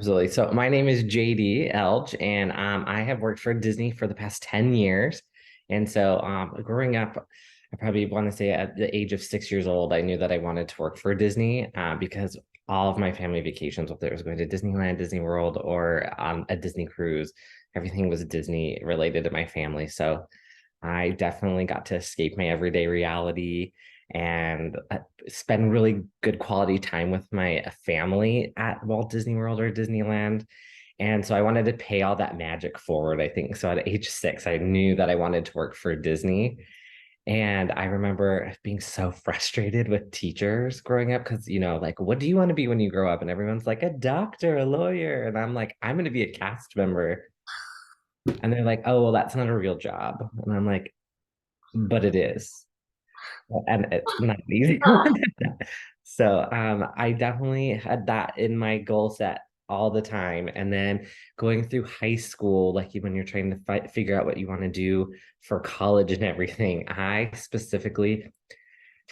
Absolutely. So my name is JD Elge, and I have worked for Disney for the past 10 years. And so growing up, I probably want to say at the age of 6 years old, I knew that I wanted to work for Disney because all of my family vacations, whether it was going to Disneyland, Disney World, or a Disney cruise, everything was Disney related to my family. So I definitely got to escape my everyday reality and spend really good quality time with my family at Walt Disney World or Disneyland. And so I wanted to pay all that magic forward, I think. So at age 6, I knew that I wanted to work for Disney. And I remember being so frustrated with teachers growing up because, like, what do you want to be when you grow up? And everyone's like, a doctor, a lawyer. And I'm like, I'm going to be a cast member. And they're like, oh, well, that's not a real job. And I'm like, but it is. And it's not easy. So I definitely had that in my goal set all the time. And then going through high school, like when you're trying to figure out what you want to do for college and everything, I specifically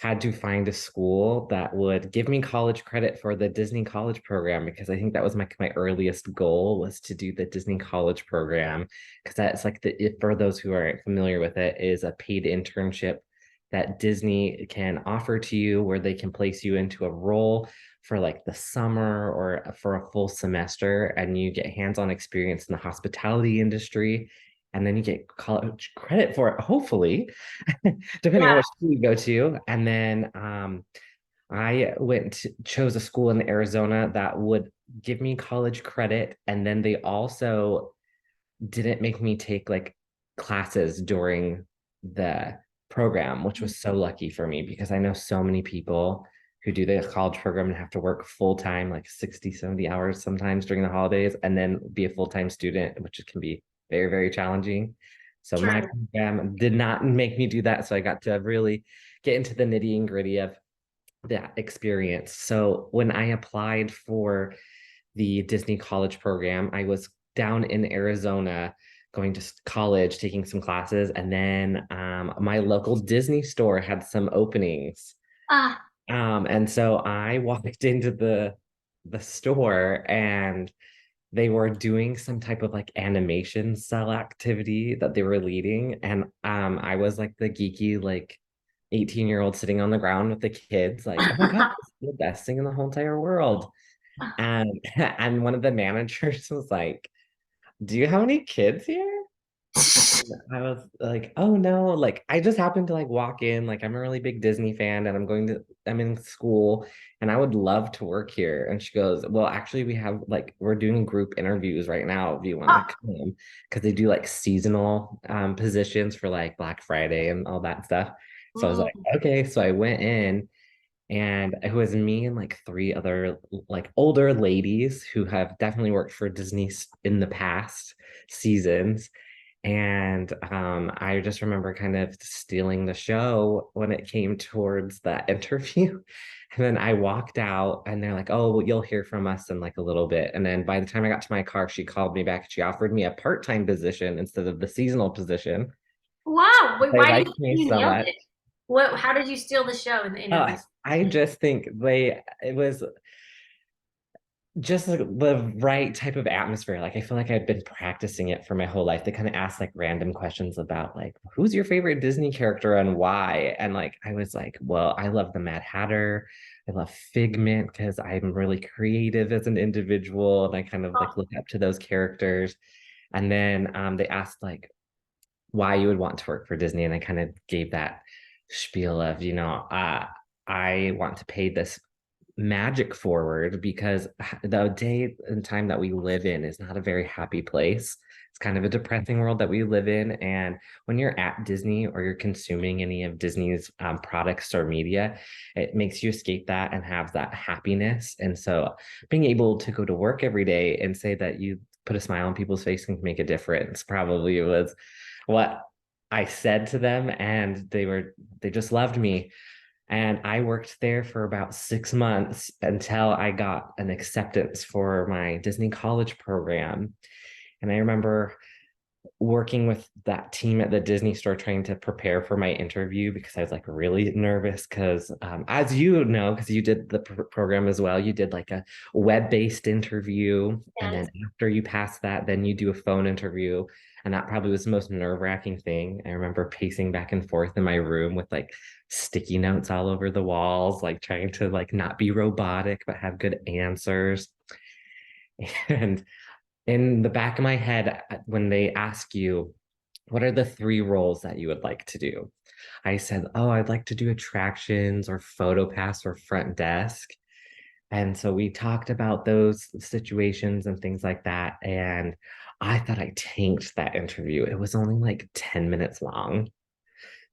had to find a school that would give me college credit for the Disney college program because I think that was my earliest goal was to do the Disney college program because that's like for those who aren't familiar with it is a paid internship that Disney can offer to you where they can place you into a role for like the summer or for a full semester and you get hands-on experience in the hospitality industry and then you get college credit for it, hopefully, depending on Yeah. which school you go to. And then I chose a school in Arizona that would give me college credit. And then they also didn't make me take like classes during the program, which was so lucky for me because I know so many people who do the college program and have to work full time, like 60, 70 hours sometimes during the holidays, and then be a full time student, which can be very, very challenging. So my True. program did not make me do that. So I got to really get into the nitty and gritty of that experience. So when I applied for the Disney college program, I was down in Arizona going to college, taking some classes, and then my local Disney store had some openings. Ah, And so I walked into the store and they were doing some type of like animation cell activity that they were leading. And I was like the geeky, like 18-year-old sitting on the ground with the kids, like, oh my God, this is the best thing in the whole entire world. And and one of the managers was like, do you have any kids here? I was like, oh no, like I just happened to like walk in, like I'm a really big Disney fan and I'm in school and I would love to work here. And she goes, well, actually we have like we're doing group interviews right now if you want to ah, come because they do like seasonal positions for like Black Friday and all that stuff. So I was like, mm, okay. So I went in and it was me and like three other like older ladies who have definitely worked for Disney in the past seasons. And I just remember kind of stealing the show when it came towards that interview. And then I walked out and they're like, oh, well, you'll hear from us in like a little bit. And then by the time I got to my car, she called me back. She offered me a part-time position instead of the seasonal position. wow. Wait, They why do you liked think me you so nailed much. it? What? How did you steal the show in the interview? I just think it was just like the right type of atmosphere. Like I feel like I've been practicing it for my whole life. They kind of ask like random questions about like who's your favorite Disney character and why. And like I was like, well, I love the Mad Hatter. I love Figment because I'm really creative as an individual and I kind of like Oh, look up to those characters. And then they asked like why you would want to work for Disney, and I kind of gave that spiel of, I want to pay this magic forward because the day and time that we live in is not a very happy place. It's kind of a depressing world that we live in. And when you're at Disney or you're consuming any of Disney's products or media, it makes you escape that and have that happiness. And so being able to go to work every day and say that you put a smile on people's face and make a difference probably was what I said to them. And they just loved me. And I worked there for about 6 months until I got an acceptance for my Disney college program. And I remember working with that team at the Disney store trying to prepare for my interview because I was like really nervous because as you know, because you did the program as well, you did like a web-based interview. And then Yes. after you pass that, then you do a phone interview. And that probably was the most nerve-wracking thing. I remember pacing back and forth in my room with like sticky notes all over the walls, like trying to like not be robotic, but have good answers. And in the back of my head, when they ask you, what are the three roles that you would like to do? I said, oh, I'd like to do attractions or photo pass or front desk. And so we talked about those situations and things like that. And I thought I tanked that interview. It was only like 10 minutes long.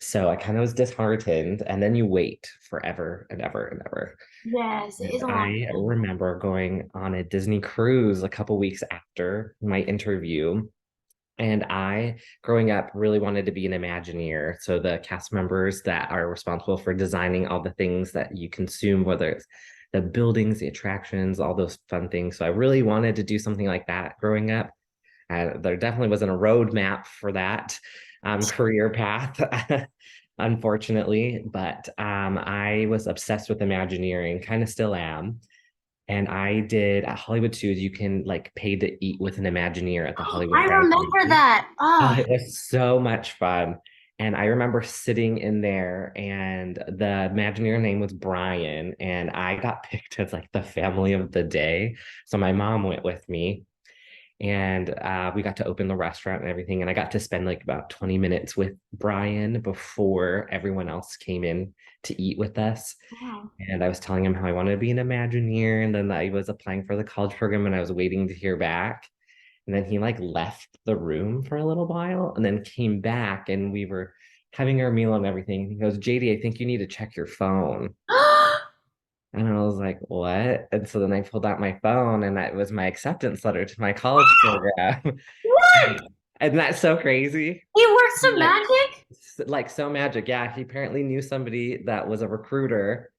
So I kind of was disheartened. And then you wait forever and ever and ever. Yes, it is And a long I time. remember going on a Disney cruise a couple weeks after my interview. And I, growing up, really wanted to be an Imagineer. So the cast members that are responsible for designing all the things that you consume, whether it's the buildings, the attractions, all those fun things. So I really wanted to do something like that growing up. There definitely wasn't a roadmap for that career path, unfortunately. But I was obsessed with Imagineering, kind of still am. And I did at Hollywood Studios, you can like pay to eat with an Imagineer at the I Hollywood remember Fountain. that. Oh, Oh, it was so much fun. And I remember sitting in there, and the Imagineer name was Brian, and I got picked as like the family of the day. So my mom went with me, and we got to open the restaurant and everything. And I got to spend like about 20 minutes with Brian before everyone else came in to eat with us. wow. And I was telling him how I wanted to be an Imagineer, and then I was applying for the college program, and I was waiting to hear back. And then he like left the room for a little while and then came back, and we were having our meal and everything. And he goes, JD, I think you need to check your phone. And I was like, what? And so then I pulled out my phone, and that was my acceptance letter to my college program. What? And that's so crazy. It worked some Like, magic? like so magic. Yeah, he apparently knew somebody that was a recruiter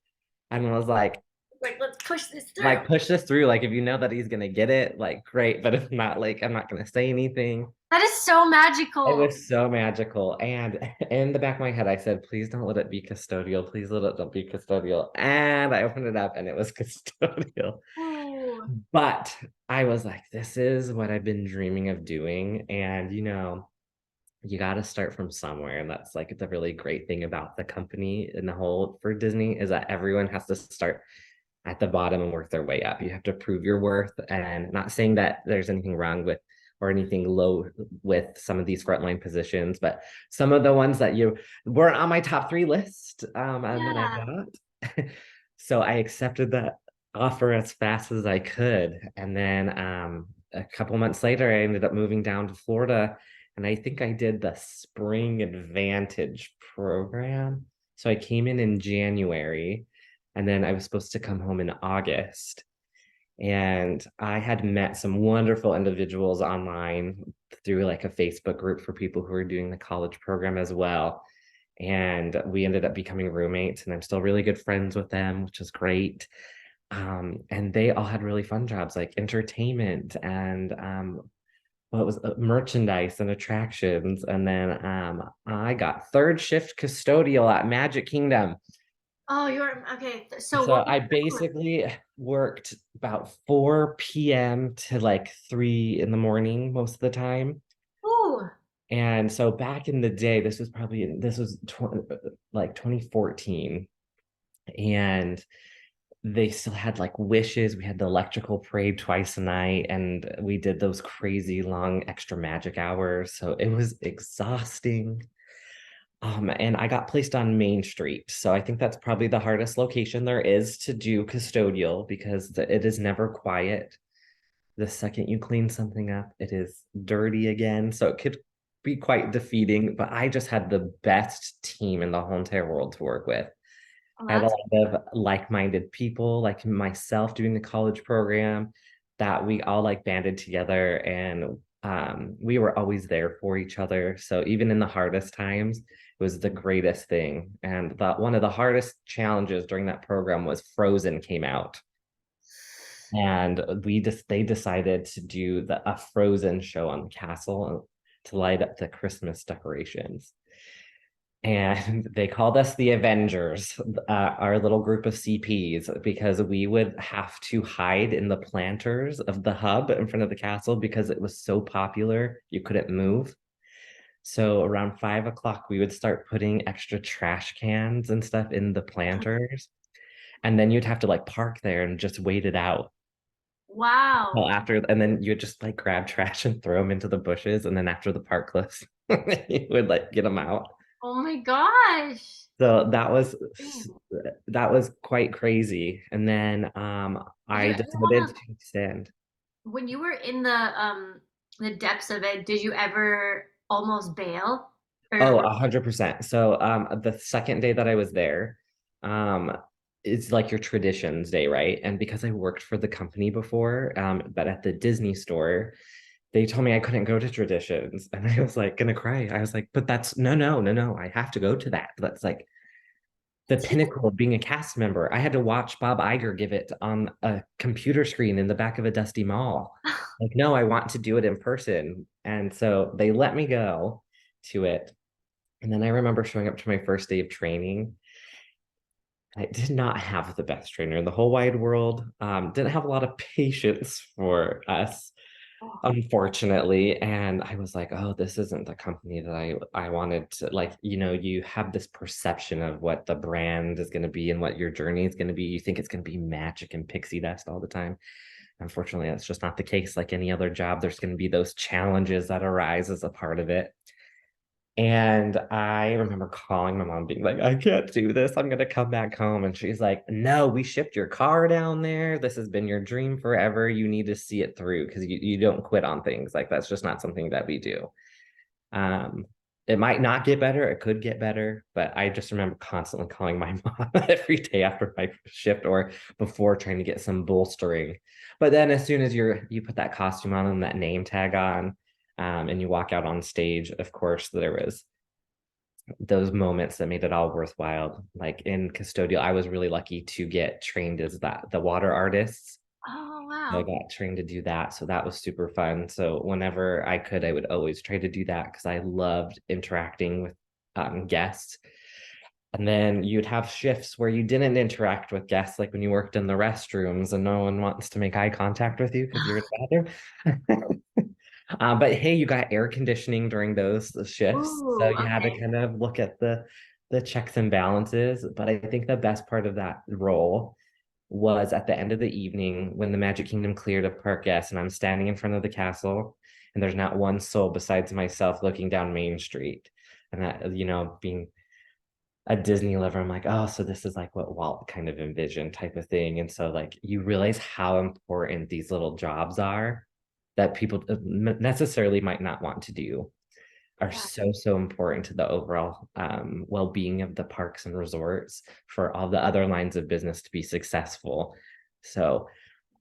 and was Like, let's push this through. like push this through. Like if you know that he's gonna get it, like great. But if not, like I'm not gonna say anything. That is so It magical. was so magical. And in the back of my head, I said, please don't let it be custodial. Please let it don't be custodial. And I opened it up and it was custodial. Oh, But I was like, this is what I've been dreaming of doing. And you got to start from somewhere. And that's like the really great thing about the company in the whole for Disney is that everyone has to start at the bottom and work their way up. You have to prove your worth. And not saying that there's anything wrong with or anything low with some of these frontline positions, but some of the ones that you weren't on my top three list and that I yeah. got. So I accepted that offer as fast as I could. And then a couple months later, I ended up moving down to Florida. And I think I did the Spring Advantage program. So I came in January, and then I was supposed to come home in August. And I had met some wonderful individuals online through like a Facebook group for people who are doing the college program as well. And we ended up becoming roommates, and I'm still really good friends with them, which is great. And they all had really fun jobs like entertainment and what was merchandise and attractions. And then I got third shift custodial at Magic Kingdom. Oh, you're okay. So So what were I you doing? basically worked about 4 p.m. to like 3 in the morning most of the time. Ooh. And so back in the day, this was like 2014, and they still had like wishes. We had the electrical parade twice a night, and we did those crazy long extra magic hours. So it was exhausting. And I got placed on Main Street. So I think that's probably the hardest location there is to do custodial because it is never quiet. The second you clean something up, it is dirty again. So it could be quite defeating, but I just had the best team in the whole entire world to work with. Oh, I had a that's lot of like-minded people, like myself doing the college program, that we all like banded together, and we were always there for each other. So even in the hardest times, it was the greatest thing. And one of the hardest challenges during that program was Frozen came out. And they decided to do a Frozen show on the castle. to light up the Christmas decorations. And they called us the Avengers, our little group of CPs, because we would have to hide in the planters of the hub in front of the castle because it was so popular, you couldn't move. So around 5 o'clock, we would start putting extra trash cans and stuff in the planters. And then you'd have to like park there and just wait it out. Well, Wow. after, and then you would just like grab trash and throw them into the bushes. And then after the park closed, you would like get them out. Oh my gosh. So Dang. that was quite crazy. And then Did you I ever decided have to extend. when you were in the depths of it, did you ever almost bail? Oh, Or 100%. So the second day that I was there, um it's like your traditions day, right? And because I worked for the company before, but at the Disney store, they told me I couldn't go to traditions. And I was like gonna cry. I was like, but that's no, I have to go to that. That's like the pinnacle of being a cast member. I had to watch Bob Iger give it on a computer screen in the back of a dusty mall. Like, no, I want to do it in person. And so they let me go to it. And then I remember showing up to my first day of training. I did not have the best trainer in the whole wide world. Didn't have a lot of patience for us, oh, unfortunately. And I was like, oh, this isn't the company that I wanted to like, you have this perception of what the brand is going to be and what your journey is going to be. You think it's going to be magic and pixie dust all the time. Unfortunately, that's just not the case. Like any other job, there's going to be those challenges that arise as a part of it. And I remember calling my mom, being like, I can't do this. I'm going to come back home. And she's like, no, we shipped your car down there. This has been your dream forever. You need to see it through because you don't quit on things. Like, that's just not something that we do. Um, it might not get better. It could get better. But I just remember constantly calling my mom every day after my shift or before trying to get some bolstering. But then as soon as you put that costume on and that name tag on, and you walk out on stage, of course, there was those moments that made it all worthwhile. Like in custodial, I was really lucky to get trained as the water artists. oh So I wow. got trained to do that. So that was super fun. So whenever I could, I would always try to do that because I loved interacting with guests. And then you'd have shifts where you didn't interact with guests, like when you worked in the restrooms and no one wants to make eye contact with you because you're in the bathroom. But hey, you got air conditioning during those shifts, so Ooh, you had to okay. kind of look at the checks and balances. But I think the best part of that role was at the end of the evening when the Magic Kingdom cleared of park guests, and I'm standing in front of the castle, and there's not one soul besides myself looking down Main Street. And that, being a Disney lover, I'm like, oh, so this is like what Walt kind of envisioned type of thing. And so like you realize how important these little jobs are that people necessarily might not want to do are Yeah. so important to the overall well-being of the parks and resorts for all the other lines of business to be successful. So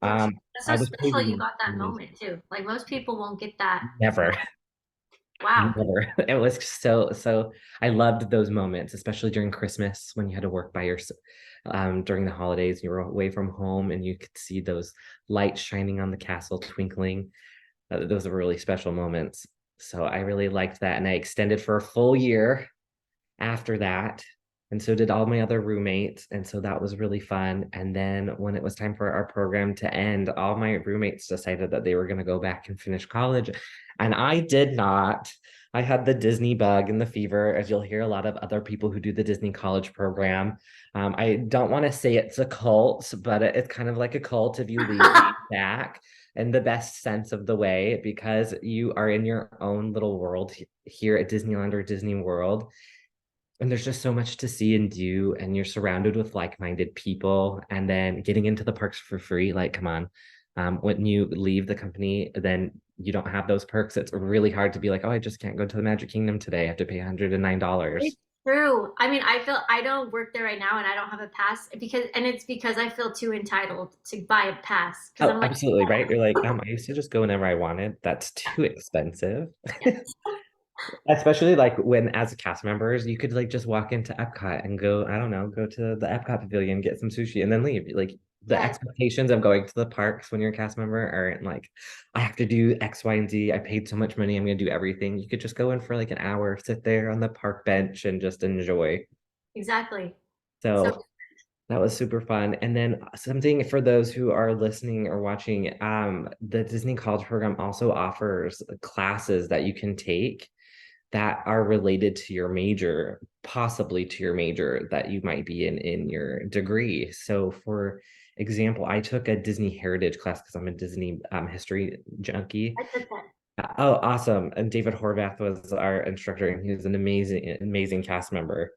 That's that's so I was special you paid got that moment too. Like most people won't get that. never. Wow. Never. It was so I loved those moments, especially during Christmas when you had to work by yourself. During the holidays, you were away from home and you could see those lights shining on the castle twinkling. Those were really special moments. So I really liked that. And I extended for a full year after that. And so did all my other roommates. And so that was really fun. And then when it was time for our program to end, all my roommates decided that they were going to go back and finish college. And I did not. I had the Disney bug and the fever, as you'll hear a lot of other people who do the Disney college program. I don't want to say it's a cult, but it's kind of like a cult if you leave back in the best sense of the way, because you are in your own little world here at Disneyland or Disney World. And there's just so much to see and do, and you're surrounded with like-minded people. And then getting into the parks for free, like, come on. When you leave the company, then you don't have those perks. It's really hard to be like, oh, I just can't go to the Magic Kingdom today. I have to pay $109. It's true. I mean, I feel I don't work there right now and I don't have a pass it's because I feel too entitled to buy a pass because Oh, I'm like, absolutely, right? You're like, I used to just go whenever I wanted. That's too expensive. yeah. Especially like when as cast members, you could like just walk into Epcot and go, I don't know, go to the Epcot pavilion, get some sushi and then leave. Like the Yes, expectations of going to the parks when you're a cast member aren't like, I have to do X, Y, and Z. I paid so much money, I'm gonna do everything. You could just go in for like an hour, sit there on the park bench and just enjoy. exactly. So So that was super fun. And then something for those who are listening or watching, the Disney College Program also offers classes that you can take that are related to your major, possibly to your major that you might be in your degree. So for example, I took a Disney Heritage class because I'm a Disney history junkie. I took that. Oh, awesome. And David Horvath was our instructor, and he was an amazing cast member.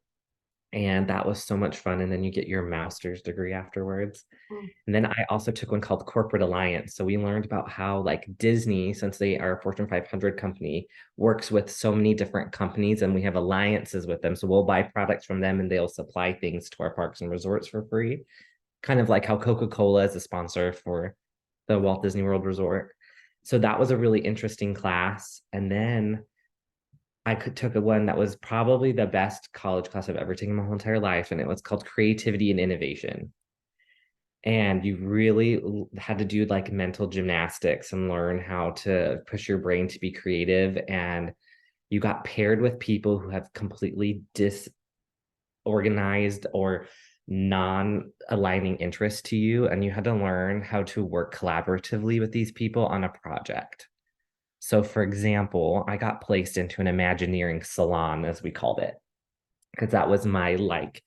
And that was so much fun. And then you get your master's degree afterwards. Mm. And then I also took one called Corporate Alliance. So we learned about how like Disney, since they are a Fortune 500 company, works with so many different companies and we have alliances with them. So we'll buy products from them and they'll supply things to our parks and resorts for free. Kind of like how Coca-Cola is a sponsor for the Walt Disney World Resort. So that was a really interesting class. And then took a one that was probably the best college class I've ever taken in my whole entire life, and it was called Creativity and Innovation. And you really had to do like mental gymnastics and learn how to push your brain to be creative. And you got paired with people who have completely disorganized or non-aligning interests to you, and you had to learn how to work collaboratively with these people on a project. So, for example, I got placed into an Imagineering salon, as we called it, because that was my like.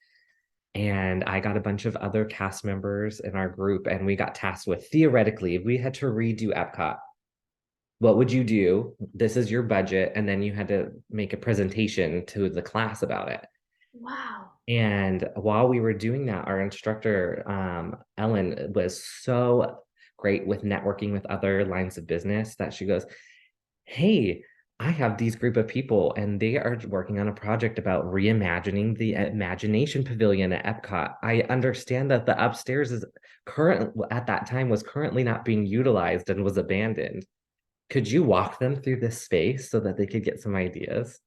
And I got a bunch of other cast members in our group, and we got tasked with theoretically, if we had to redo Epcot, what would you do? This is your budget. And then you had to make a presentation to the class about it. Wow. And while we were doing that, our instructor, Ellen, was so great with networking with other lines of business that she goes, hey, I have these group of people and they are working on a project about reimagining the Imagination Pavilion at Epcot. I understand that the upstairs is current at that time was currently not being utilized and was abandoned. Could you walk them through this space so that they could get some ideas?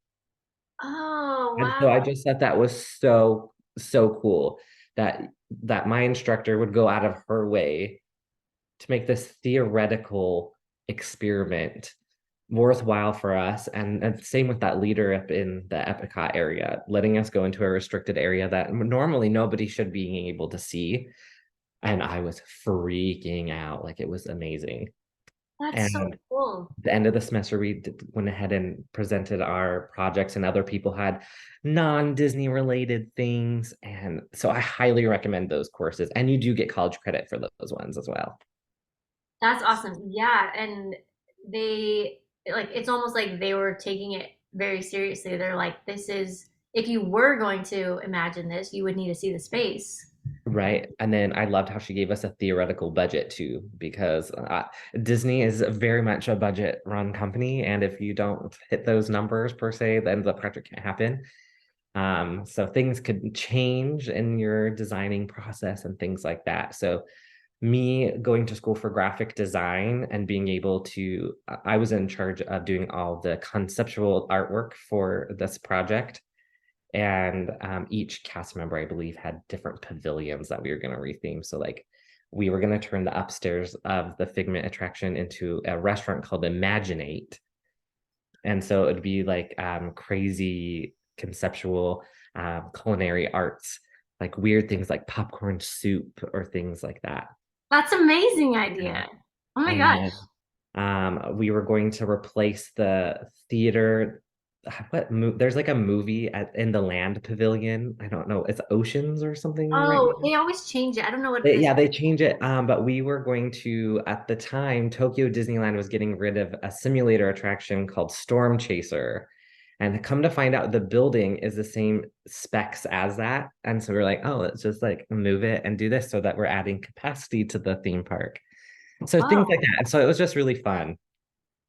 Oh, And so I wow. just thought that was so cool that my instructor would go out of her way to make this theoretical experiment worthwhile for us. And same with that leader up in the Epcot area, letting us go into a restricted area that normally nobody should be able to see. And I was freaking out. Like it was amazing. That's so And cool. at the end of the semester, went ahead and presented our projects, and other people had non-Disney related things. And so I highly recommend those courses. And you do get college credit for those ones as well. That's awesome. Yeah, and they like it's almost like they were taking it very seriously. They're like, this is if you were going to imagine this, you would need to see the space. Right. And then I loved how she gave us a theoretical budget too, because Disney is very much a budget run company. And if you don't hit those numbers per se, then the project can't happen. So things could change in your designing process and things like that. So me going to school for graphic design and being able to, I was in charge of doing all the conceptual artwork for this project. And each cast member, I believe, had different pavilions that we were going to retheme. So, like, we were going to turn the upstairs of the Figment attraction into a restaurant called Imaginate. And so it'd be like crazy conceptual culinary arts, like weird things like popcorn soup or things like that. That's amazing Yeah. idea. Oh my And gosh. then we were going to replace the theater. There's like a movie in the land pavilion. I don't know. It's Oceans or something right Oh, now. they always change it. I don't know what it is. Yeah, they change it. But we were going to, at the time, Tokyo Disneyland was getting rid of a simulator attraction called Storm Chaser. And come to find out, the building is the same specs as that. And so we're like, oh, let's just like move it and do this so that we're adding capacity to the theme park. So things Oh, like that. And so it was just really fun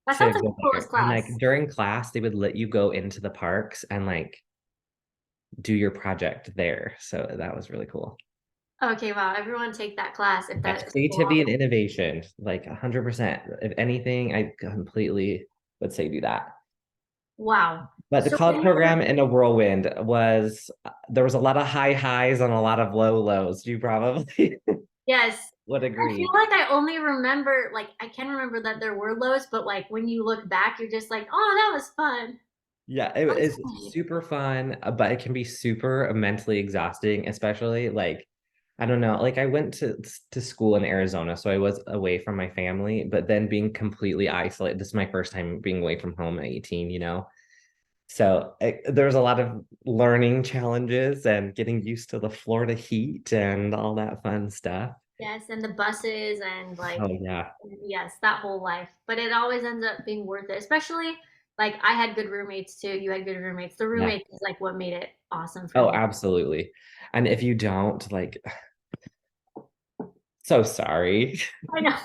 that to sounds like go the coolest there. And like class. during class, they would let you go into the parks and like do your project there. So that was really cool. Okay, wow. Everyone take that class if That's that is cool. creativity and innovation, like 100%. If anything, I completely would say do that. Wow. But the So college when you were program in a whirlwind was there was a lot of high highs and a lot of low lows. You probably Yes. Would I feel agree. like I only remember, like, I can remember that there were lows, but like when you look back, you're just like, oh, that was fun. Yeah, it That's is funny. super fun, but it can be super mentally exhausting, especially like I don't know, like I went to school in Arizona, so I was away from my family, but then being completely isolated. This is my first time being away from home at 18, you know. So there's a lot of learning challenges and getting used to the Florida heat and all that fun stuff. Yes, and the buses and like, Oh yeah. yes, that whole life. But it always ends up being worth it, especially like I had good roommates too. You had good roommates. The Yeah. roommates is like what made it awesome for Oh, me. absolutely. And if you don't, like, so sorry. I know.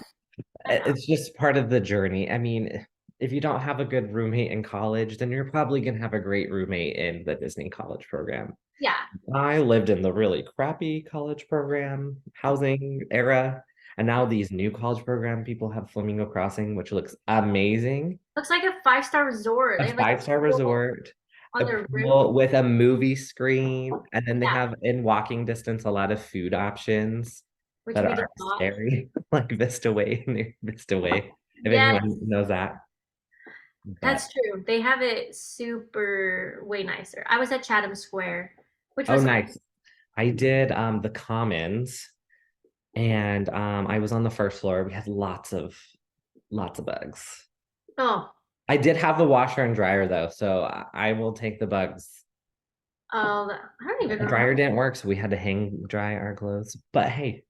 I know. It's just part of the journey. I mean, if you don't have a good roommate in college, then you're probably gonna have a great roommate in the Disney college program. Yeah. I lived in the really crappy college program housing era, and now these new college program people have Flamingo Crossing, which looks amazing. Looks like a five-star resort. They A have like five-star a pool resort, on a their roof. pool with a movie screen, and then they Yeah, have in walking distance a lot of food options which that we did are not. scary, like Vista Way, near Vista Way, if anyone Yes, knows that. But that's true. They have it super way nicer. I was at Chatham Square, which oh, was nice. I did the Commons, and I was on the first floor. We had lots of bugs. oh I did have the washer and dryer though, so I will take the bugs. oh I don't even The remember. dryer didn't work, so we had to hang dry our clothes. But hey,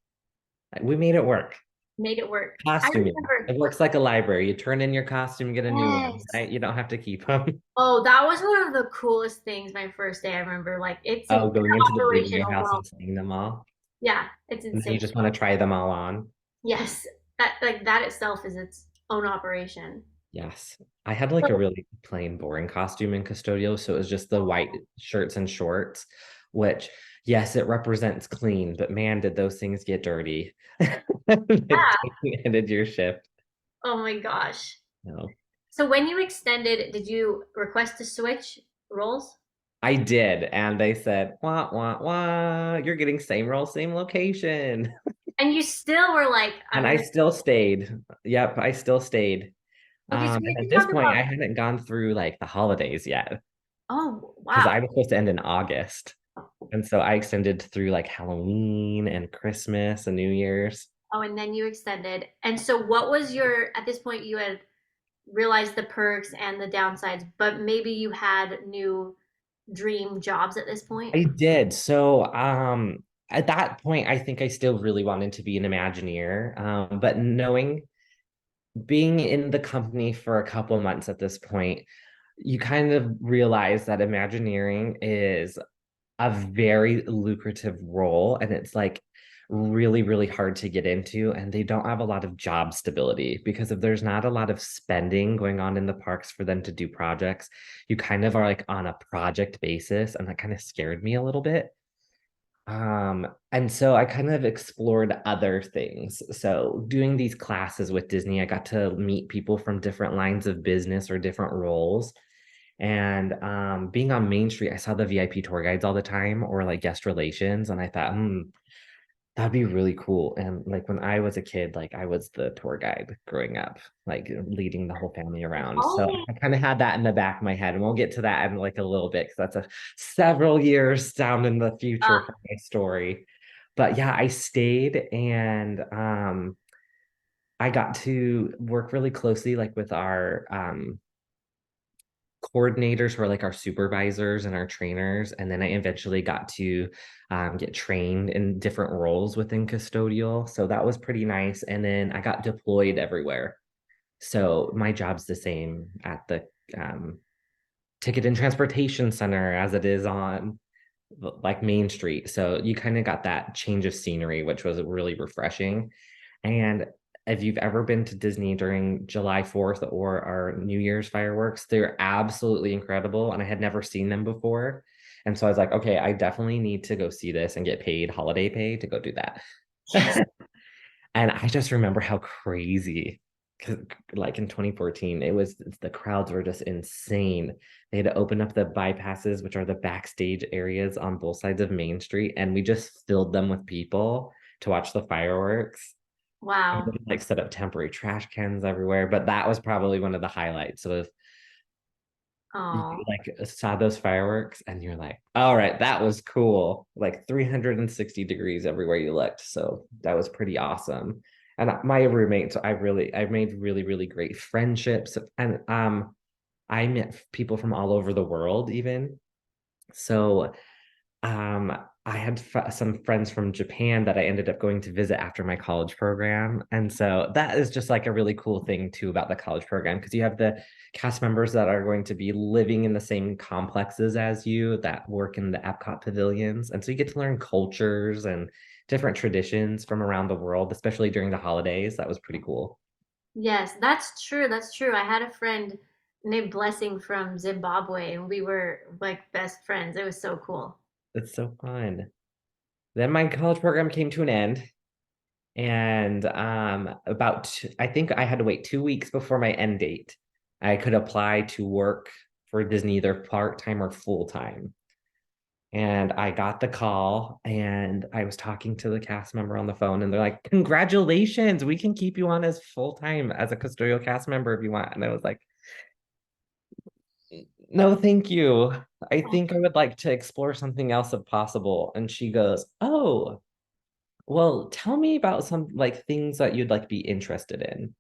we made it work. Made it work. I Costuming. remember. It works like a library. You turn in your costume, get a new one, Yes. right? You don't have to keep them. Oh, that was one of the coolest things my first day. I remember like it's in Oh, going into the big operation warehouse overall. and seeing them all. Yeah, it's And then insane. you just want to try them all on. Yes, that like that itself is its own operation. Yes. I had like a really plain, boring costume in custodial. So it was just the white shirts and shorts, which, yes, it represents clean, but man, did those things get dirty. Yeah. It ended your shift. Oh my gosh. No. So when you extended, did you request to switch roles? I did. And they said, wah, wah, wah, you're getting same role, same location. And you still were like, And I'm I gonna. still stayed. Yep, I still stayed. Okay, so we And can at this talk point, about. I hadn't gone through like the holidays yet Oh because wow. I was supposed to end in August. And so I extended through like Halloween and Christmas and New Year's. Oh, and then you extended. And so what was your, at this point you had realized the perks and the downsides, but maybe you had new dream jobs at this point? I did. So at that point, I think I still really wanted to be an Imagineer. But knowing being in the company for a couple months at this point, you kind of realize that Imagineering is a very lucrative role and it's like really hard to get into and they don't have a lot of job stability because if there's not a lot of spending going on in the parks for them to do projects, you kind of are like on a project basis and that kind of scared me a little bit. And so I kind of explored other things. So doing these classes with Disney, I got to meet people from different lines of business or different roles. And being on Main Street, I saw the VIP tour guides all the time or like guest relations. And I thought, that'd be really cool. And like when I was a kid, like I was the tour guide growing up, like leading the whole family around. So Oh, I kind of had that in the back of my head. And we'll get to that in like a little bit because that's a several years down in the future uh, for my story. But yeah, I stayed and I got to work really closely like with our coordinators who are like our supervisors and our trainers. And then I eventually got to get trained in different roles within custodial. So that was pretty nice. And then I got deployed everywhere. So my job's the same at the ticket and transportation center as it is on like Main Street. So you kind of got that change of scenery, which was really refreshing. And if you've ever been to Disney during July 4th or our New Year's fireworks, they're absolutely incredible. And I had never seen them before. And so I was like, okay, I definitely need to go see this and get paid holiday pay to go do that. yes. And I just remember how crazy, like in 2014, it was the crowds were just insane. They had to open up the bypasses, which are the backstage areas on both sides of Main Street, and we just filled them with people to watch the fireworks. And Wow. like set up temporary trash cans everywhere. But that was probably one of the highlights of you Oh. like saw those fireworks and you're like, all right, that was cool. Like 360 degrees everywhere you looked. So that was pretty awesome. And my roommates, I made really, really great friendships. And I met people from all over the world even. So um, I had some friends from Japan that I ended up going to visit after my college program. And so that is just like a really cool thing too about the college program because you have the cast members that are going to be living in the same complexes as you that work in the Epcot pavilions. And so you get to learn cultures and different traditions from around the world, especially during the holidays. That was pretty cool. Yes, that's true. That's true. I had a friend named Blessing from Zimbabwe, and we were like best friends. It was so cool. It's so fun. Then my college program came to an end. And I think I had to wait 2 weeks before my end date. I could apply to work for Disney either part-time or full-time. And I got the call and I was talking to the cast member on the phone and they're like, congratulations, we can keep you on as full-time as a custodial cast member if you want. And I was like, no, thank you. I think I would like to explore something else if possible. And she goes, oh, well, tell me about some like things that you'd like be interested in.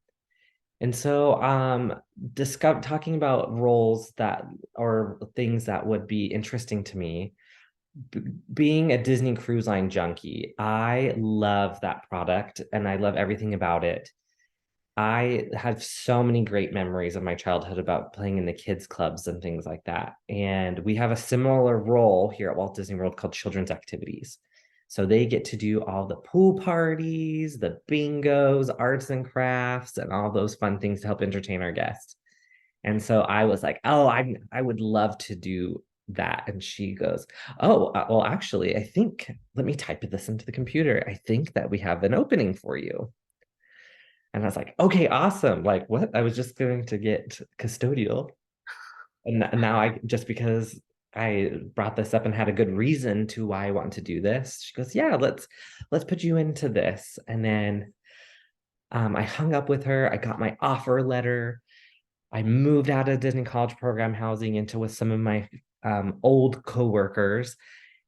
And so discover talking about roles that or things that would be interesting to me. Being a Disney Cruise Line junkie, I love that product and I love everything about it. I have so many great memories of my childhood about playing in the kids clubs and things like that. And we have a similar role here at Walt Disney World called Children's Activities. So they get to do all the pool parties, the bingos, arts and crafts, and all those fun things to help entertain our guests. And so I was like, "Oh, I would love to do that." And she goes, "Oh, well, actually, I think let me type this into the computer. I think that we have an opening for you." And I was like, okay, awesome. Like, what? I was just going to get custodial. And now I just because I brought this up and had a good reason to why I want to do this. She goes, yeah, let's put you into this. And then I hung up with her. I got my offer letter. I moved out of Disney College Program housing into with some of my old coworkers.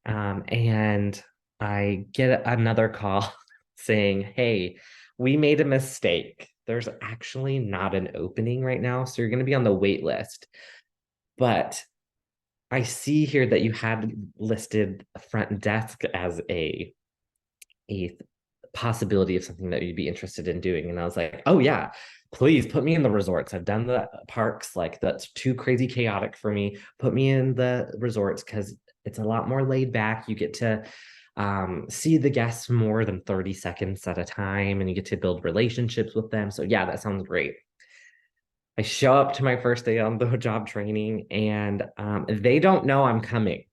And I get another call saying, hey, we made a mistake. There's actually not an opening right now. So you're going to be on the wait list. But I see here that you had listed front desk as a possibility of something that you'd be interested in doing. And I was like, oh yeah, please put me in the resorts. I've done the parks, like that's too crazy chaotic for me. Put me in the resorts because it's a lot more laid back. You get to see the guests more than 30 seconds at a time and you get to build relationships with them. So yeah, that sounds great. I show up to my first day on the job training and they don't know I'm coming.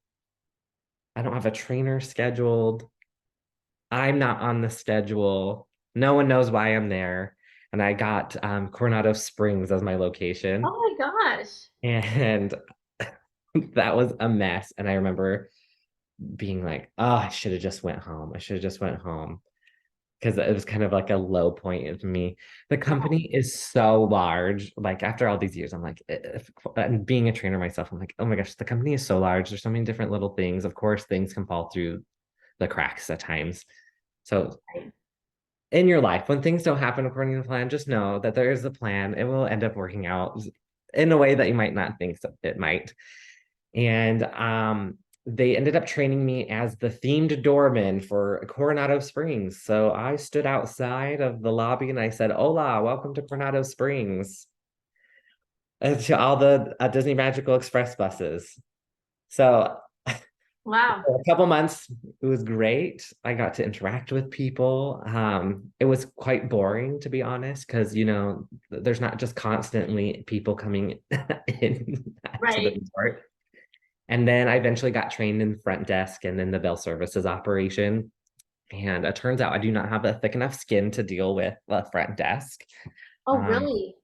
I don't have a trainer scheduled. I'm not on the schedule. No one knows why I'm there. And I got Coronado Springs as my location. Oh my gosh. And that was a mess. And I remember being like, oh, I should have just went home. I should have just went home. Because it was kind of like a low point of me. The Yeah. company is so large. Like after all these years, I'm like, and being a trainer myself, I'm like, oh my gosh, the company is so large. There's so many different little things. Of course, things can fall through the cracks at times. So in your life, when things don't happen according to the plan, just know that there is a plan. It will end up working out in a way that you might not think so it might. And they ended up training me as the themed doorman for Coronado Springs. So I stood outside of the lobby and I said, "Hola, welcome to Coronado Springs," to all the Disney Magical Express buses. So Wow. for a couple months, it was great. I got to interact with people. It was quite boring, to be honest, because there's not just constantly people coming in to the Right. resort. And then I eventually got trained in front desk and then the bell services operation. And it turns out I do not have a thick enough skin to deal with the front desk. Oh, Um, really?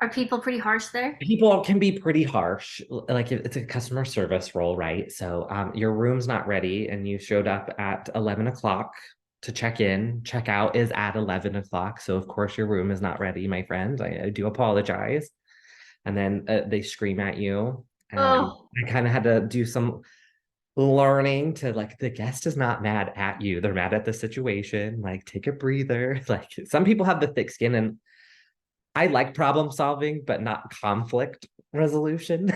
Are people pretty harsh there? People can be pretty harsh. Like it's a customer service role, right? So your room's not ready and you showed up at 11 o'clock. to check in. Check out is at 11 o'clock. So, of course, your room is not ready, my friend. I do apologize. And then they scream at you. And Oh, I kind of had to do some learning to like, the guest is not mad at you. They're mad at the situation. Like, take a breather. Like, some people have the thick skin, and I like problem solving, but not conflict resolution.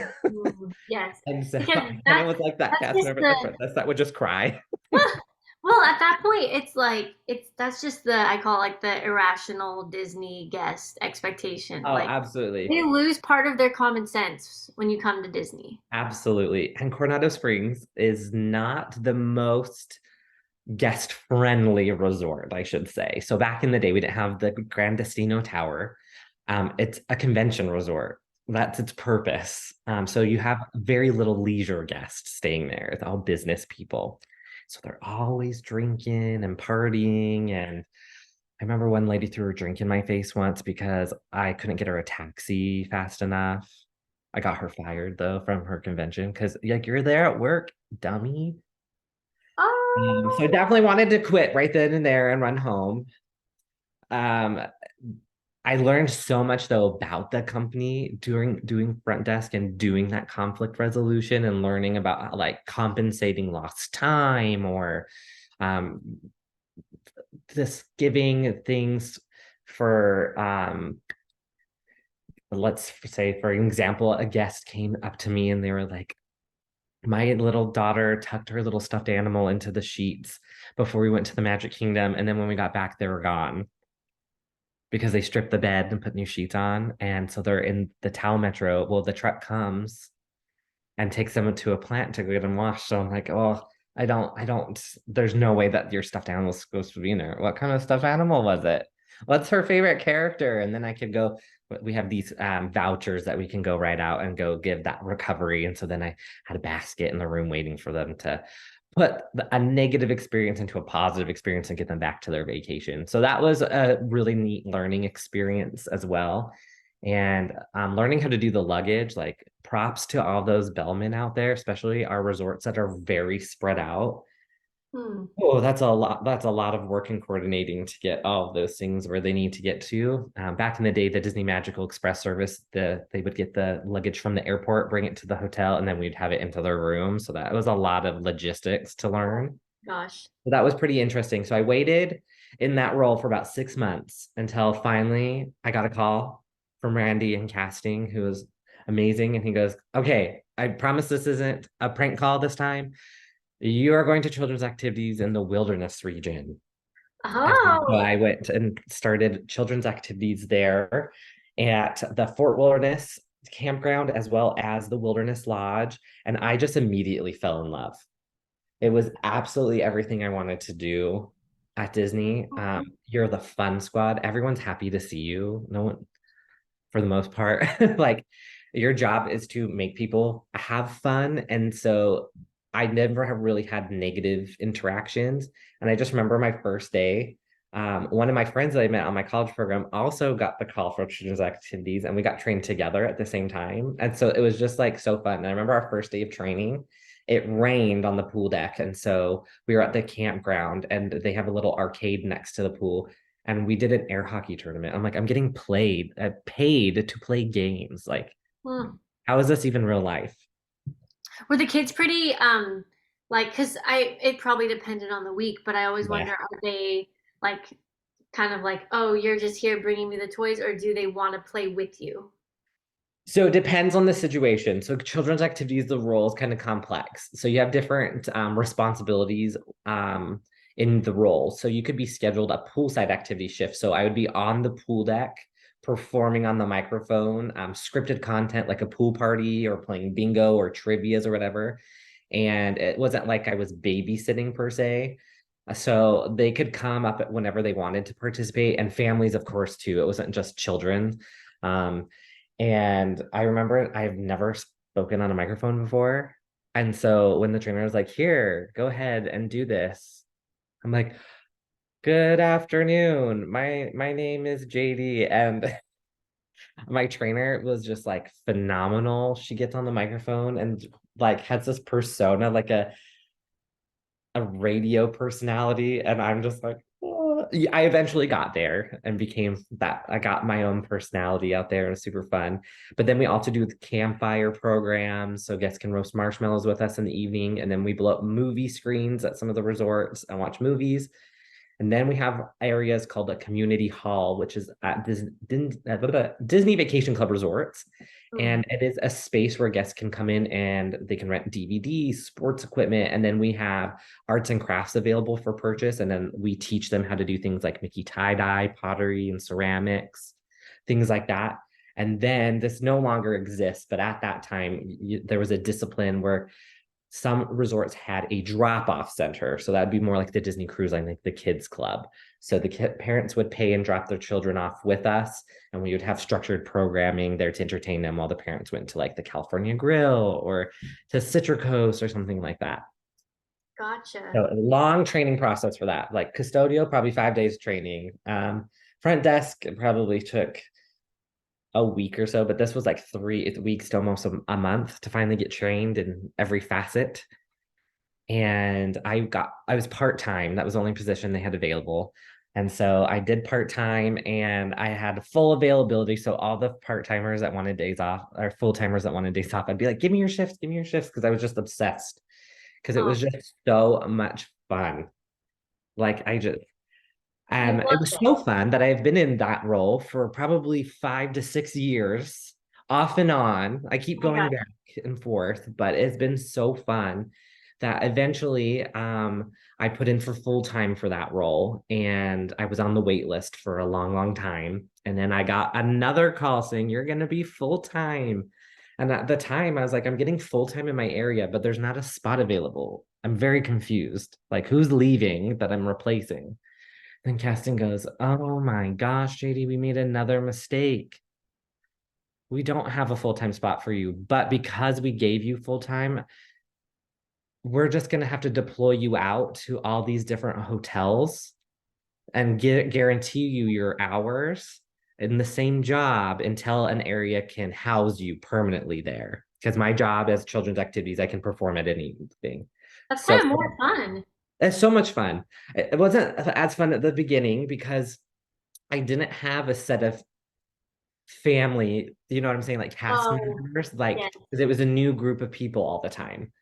yes, And so because I kind of was like that that's cast just member at the the front desk that would just cry. well, at that point, it's like it's that's just the I call it like the irrational Disney guest expectation. Oh, Like absolutely. they lose part of their common sense when you come to Disney. Absolutely. And Coronado Springs is not the most guest friendly resort, I should say. So back in the day, we didn't have the Grand Destino Tower. It's a convention resort. That's its purpose. So you have very little leisure guests staying there. It's all business people. So they're always drinking and partying. And I remember one lady threw a drink in my face once because I couldn't get her a taxi fast enough. I got her fired though from her convention because like you're there at work, dummy. So I Oh, definitely wanted to quit right then and there and run home. Um, I learned so much though about the company during doing front desk and doing that conflict resolution and learning about like compensating lost time or um, this giving things for let's say for example, a guest came up to me and they were like, my little daughter tucked her little stuffed animal into the sheets before we went to the Magic Kingdom. And then when we got back, they were gone because they stripped the bed and put new sheets on. And so they're in the Towel Metro. Well, the truck comes and takes them to a plant to get them washed. So I'm like, oh, there's no way that your stuffed animal is supposed to be in there. What kind of stuffed animal was it? What's her favorite character? And then I could go, we have these vouchers that we can go write out and go give that recovery. And so then I had a basket in the room waiting for them to put a negative experience into a positive experience and get them back to their vacation. So that was a really neat learning experience as well. And learning how to do the luggage, like props to all those bellmen out there, especially our resorts that are very spread out. hmm. Oh, that's a lot. That's a lot of work and coordinating to get all of those things where they need to get to. Back in the day, the Disney Magical Express service, they would get the luggage from the airport, bring it to the hotel, and then we'd have it into their room. So that was a lot of logistics to learn. Gosh. So that was pretty interesting. So I waited in that role for about 6 months until finally I got a call from Randy in casting, who was amazing. And he goes, okay, I promise this isn't a prank call this time. You are going to children's activities in the wilderness region. And so Oh. I went and started children's activities there at the Fort Wilderness campground as well as the Wilderness Lodge. And I just immediately fell in love. It was absolutely everything I wanted to do at Disney. You're the fun squad. Everyone's happy to see you. No one, for the most part, like your job is to make people have fun. And so I never have really had negative interactions. And I just remember my first day. One of my friends that I met on my college program also got the call for children's activities, and we got trained together at the same time. And so it was just like so fun. And I remember our first day of training, it rained on the pool deck. And so we were at the campground, and they have a little arcade next to the pool, and we did an air hockey tournament. I'm like, I'm getting paid to play games. Like, Hmm. how is this even real life? Were the kids pretty like because I it probably depended on the week, but I always Yeah. wonder are they like kind of like, oh, you're just here bringing me the toys, or do they want to play with you? So it depends on the situation. So children's activities, the role is kind of complex. So you have different responsibilities in the role. So you could be scheduled a poolside activity shift. So I would be on the pool deck performing on the microphone, scripted content like a pool party or playing bingo or trivias or whatever. And it wasn't like I was babysitting per se. So they could come up whenever they wanted to participate, and families, of course, too. It wasn't just children. Um, and I remember I've never spoken on a microphone before. And so when the trainer was like, here, go ahead and do this, I'm like, good afternoon. My name is JD. And my trainer was just like phenomenal. She gets on the microphone and like has this persona, like a radio personality, and I'm just like, oh. Yeah, I eventually got there and became that. I got my own personality out there, and it was super fun. But then we also do the campfire programs, so guests can roast marshmallows with us in the evening, and then we blow up movie screens at some of the resorts and watch movies. And then we have areas called a community hall, which is at Disney Vacation Club resorts. Ooh. And it is a space where guests can come in and they can rent DVDs, sports equipment, and then we have arts and crafts available for purchase. And then we teach them how to do things like Mickey tie-dye, pottery, and ceramics, things like that. And then this no longer exists, but at that time, there was a discipline where some resorts had a drop-off center. So that'd be more like the Disney Cruise Line, like the kids club. So the parents would pay and drop their children off with us, and we would have structured programming there to entertain them while the parents went to like the California Grill or to Citricos or something like that. Gotcha. So a long training process for that. Like custodial, probably 5 days training. Front desk, it probably took a week or so, but this was like 3 weeks to almost a month to finally get trained in every facet. And I was part-time. That was the only position they had available. And so I did part-time and I had full availability. So all the part-timers that wanted days off or full-timers that wanted days off, I'd be like, give me your shifts, because I was just obsessed. Because it Oh, was just so much fun. Like I just you it loved was it. so fun that I've been in that role for probably 5 to 6 years, off and on. I keep Oh my going gosh. back and forth, but it's been so fun that eventually I put in for full time for that role. And I was on the wait list for a long, long time. And then I got another call saying, you're going to be full time. And at the time, I was like, I'm getting full time in my area, but there's not a spot available. I'm very confused. Like, who's leaving that I'm replacing? Then casting goes, oh my gosh, JD, we made another mistake. We don't have a full-time spot for you, but because we gave you full-time, we're just going to have to deploy you out to all these different hotels and guarantee you your hours in the same job until an area can house you permanently there. Because my job as children's activities, I can perform at anything. That's So kind of more fun. it's so much fun. It wasn't as fun at the beginning because I didn't have a set of family, you know what I'm saying? Like cast Oh, members, like, yes, because it was a new group of people all the time.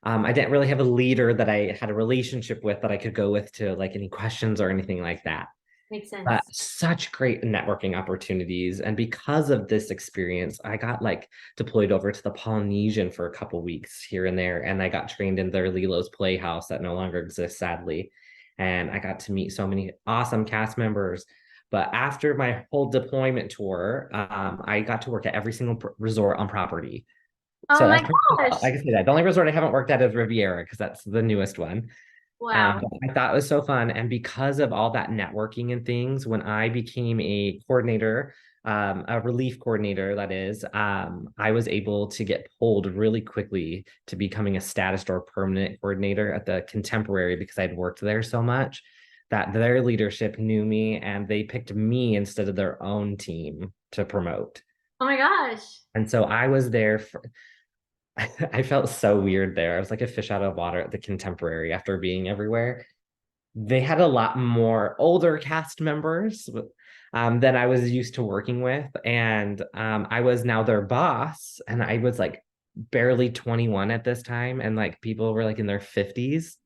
I didn't really have a leader that I had a relationship with that I could go with to like any questions or anything like that. makes But sense. such great networking opportunities. And because of this experience, I got like deployed over to the Polynesian for a couple weeks here and there. And I got trained in their Lilo's Playhouse that no longer exists, sadly. And I got to meet so many awesome cast members. But after my whole deployment tour, I got to work at every single resort on property. Oh So my that's gosh. I can say that. The only resort I haven't worked at is Riviera because that's the newest one. Wow. But I thought it was so fun. And because of all that networking and things, when I became a coordinator, a relief coordinator, that is, I was able to get pulled really quickly to becoming a status or permanent coordinator at the Contemporary because I'd worked there so much that their leadership knew me and they picked me instead of their own team to promote. Oh my gosh. And so I was there for, I felt so weird there. I was like a fish out of water at the Contemporary after being everywhere. They had a lot more older cast members than I was used to working with. And I was now their boss, and I was like barely 21 at this time. And like people were like in their 50s.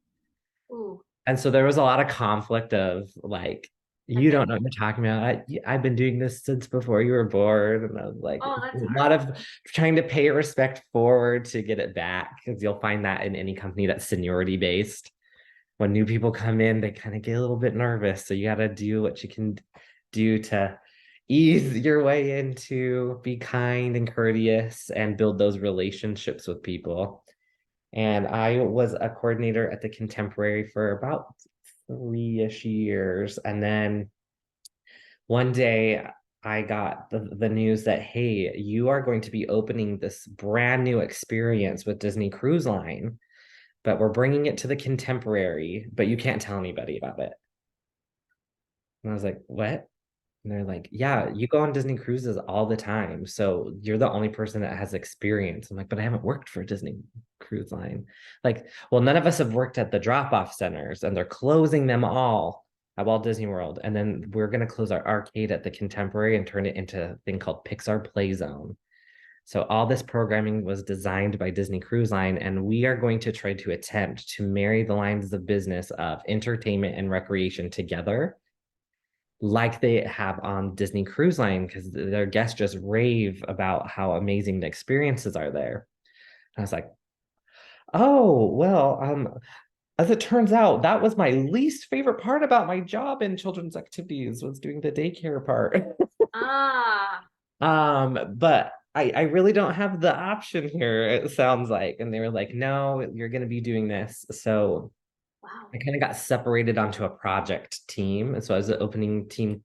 Ooh, And so there was a lot of conflict of like, I you bet. don't know what you're talking about. I've been doing this since before you were born. And I was like, Oh, a that's lot hard. of trying to pay respect forward to get it back, because you'll find that in any company that's seniority based. When new people come in, they kind of get a little bit nervous. So you got to do what you can do to ease your way into, be kind and courteous, and build those relationships with people. And I was a coordinator at the Contemporary for about 3-ish years. And then one day I got the news that, hey, you are going to be opening this brand new experience with Disney Cruise Line, but we're bringing it to the Contemporary, but you can't tell anybody about it. And I was like, what? And they're like, yeah, you go on Disney cruises all the time. So you're the only person that has experience. I'm like, but I haven't worked for a Disney cruise line. Like, well, none of us have worked at the drop-off centers and they're closing them all at Walt Disney World. And then we're going to close our arcade at the Contemporary and turn it into a thing called Pixar Play Zone. So all this programming was designed by Disney Cruise Line, and we are going to try to attempt to marry the lines of business of entertainment and recreation together like they have on Disney Cruise Line because their guests just rave about how amazing the experiences are there. I was like, oh, well, as it turns out, that was my least favorite part about my job in children's activities was doing the daycare part. Ah, But I really don't have the option here, it sounds like. And they were like, no, you're gonna be doing this. So wow. I kind of got separated onto a project team. And so I was the opening team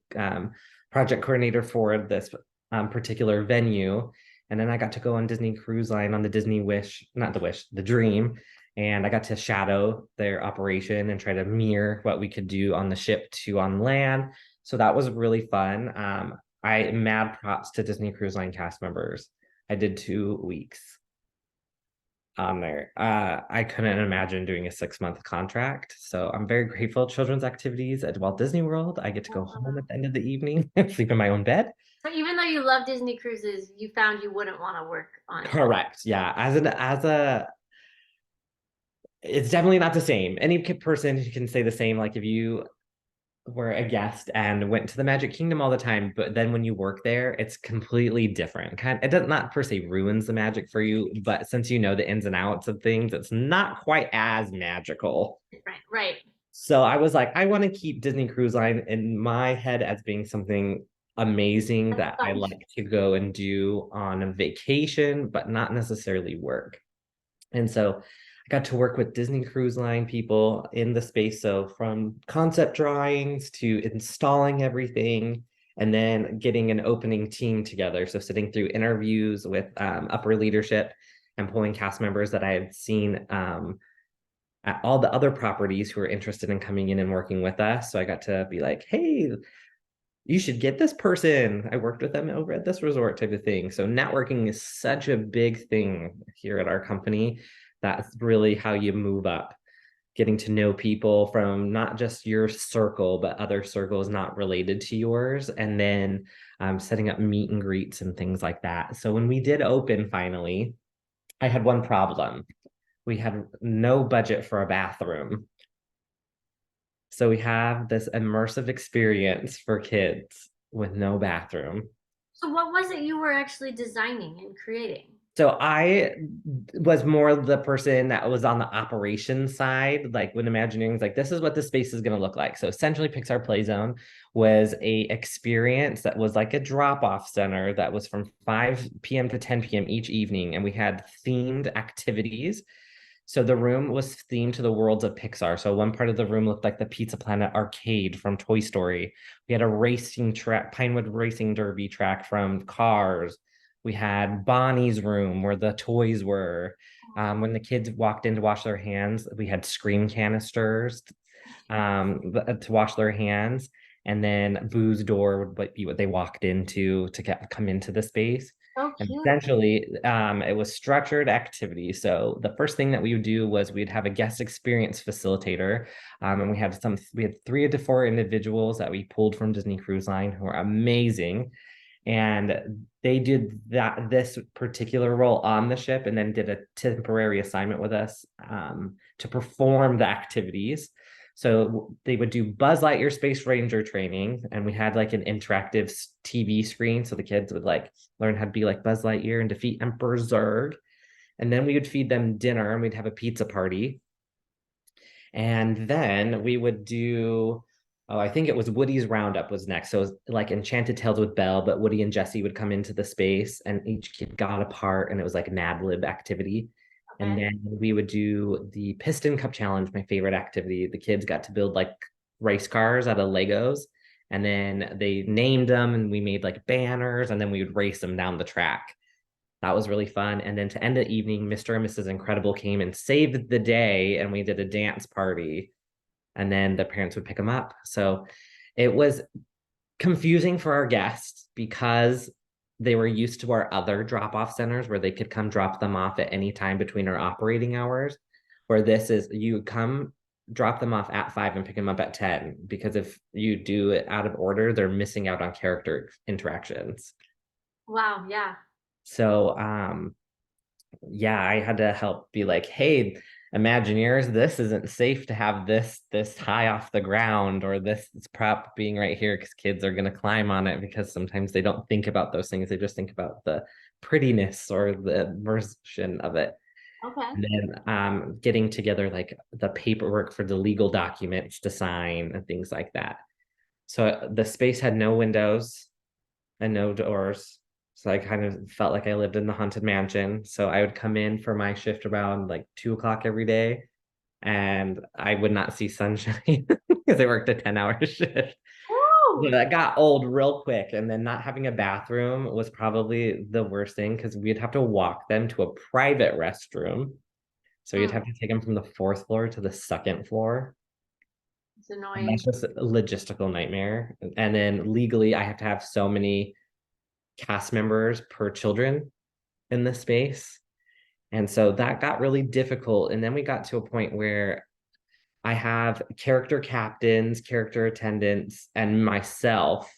project coordinator for this particular venue. And then I got to go on Disney Cruise Line on the Disney Wish, not the Wish, the Dream. And I got to shadow their operation and try to mirror what we could do on the ship to on land. So that was really fun. I mad props to Disney Cruise Line cast members. I did 2 weeks on there. I couldn't imagine doing a 6-month contract. So I'm very grateful. Children's activities at Walt Disney World. I get to go home at the end of the evening and sleep in my own bed. So even though you love Disney cruises, you found you wouldn't want to work on it. Correct. Yeah. It's definitely not the same. Any person can say the same. Like if you were a guest and went to the Magic Kingdom all the time, but then when you work there, it's completely different. It does not per se ruins the magic for you, but since you know the ins and outs of things, it's not quite as magical. Right, right. So I was like, I want to keep Disney Cruise Line in my head as being something amazing That's that I fun. like to go and do on a vacation, but not necessarily work. And so I got to work with Disney Cruise Line people in the space. So from concept drawings to installing everything and then getting an opening team together. So sitting through interviews with upper leadership and pulling cast members that I had seen at all the other properties who were interested in coming in and working with us. So I got to be like, hey, you should get this person. I worked with them over at this resort type of thing. So networking is such a big thing here at our company. That's really how you move up, getting to know people from not just your circle, but other circles not related to yours. And then setting up meet and greets and things like that. So when we did open finally, I had one problem. We had no budget for a bathroom. So we have this immersive experience for kids with no bathroom. So what was it you were actually designing and creating? So I was more the person that was on the operations side, like when imagining like this is what the space is going to look like. So essentially Pixar Play Zone was a experience that was like a drop-off center that was from 5 p.m. to 10 p.m. each evening. And we had themed activities. So the room was themed to the worlds of Pixar. So one part of the room looked like the Pizza Planet arcade from Toy Story. We had a racing track, Pinewood Racing Derby track from Cars. We had Bonnie's room where the toys were. When the kids walked in to wash their hands, we had scream canisters to wash their hands. And then Boo's door would be what they walked into to come into the space. So And cute. essentially, it was structured activity. So the first thing that we would do was we'd have a guest experience facilitator, and we had 3 to 4 individuals that we pulled from Disney Cruise Line who are amazing, and they did this particular role on the ship, and then did a temporary assignment with us to perform the activities. So they would do Buzz Lightyear Space Ranger training, and we had like an interactive TV screen, so the kids would like learn how to be like Buzz Lightyear and defeat Emperor Zurg. And then we would feed them dinner, and we'd have a pizza party. And then we would do, oh, I think it was Woody's Roundup was next. So it was like Enchanted Tales with Belle, but Woody and Jesse would come into the space, and each kid got a part, and it was like Mad Lib activity. And Okay. then we would do the Piston Cup Challenge, my favorite activity. The kids got to build like race cars out of Legos. And then they named them, and we made like banners, and then we would race them down the track. That was really fun. And then to end the evening, Mr. and Mrs. Incredible came and saved the day, and we did a dance party. And then the parents would pick them up. So it was confusing for our guests because they were used to our other drop-off centers where they could come drop them off at any time between our operating hours. Where this is, you come drop them off at 5 and pick them up at 10, because if you do it out of order, they're missing out on character interactions. Wow, yeah. So yeah, I had to help be like, hey, Imagineers, this isn't safe to have this high off the ground, or this prop being right here because kids are going to climb on it, because sometimes they don't think about those things. They just think about the prettiness or the version of it. Okay. And then getting together like the paperwork for the legal documents to sign and things like that. So the space had no windows and no doors. So I kind of felt like I lived in the haunted mansion. So I would come in for my shift around like 2 o'clock every day, and I would not see sunshine because I worked a 10-hour shift. Woo! So that got old real quick. And then not having a bathroom was probably the worst thing, because we'd have to walk them to a private restroom. So you'd have Mm, to take them from the fourth floor to the second floor. it's And that's annoying. just a logistical nightmare. And then legally, I have to have so many cast members per children in the space. And so that got really difficult. And then we got to a point where I have character captains, character attendants, and myself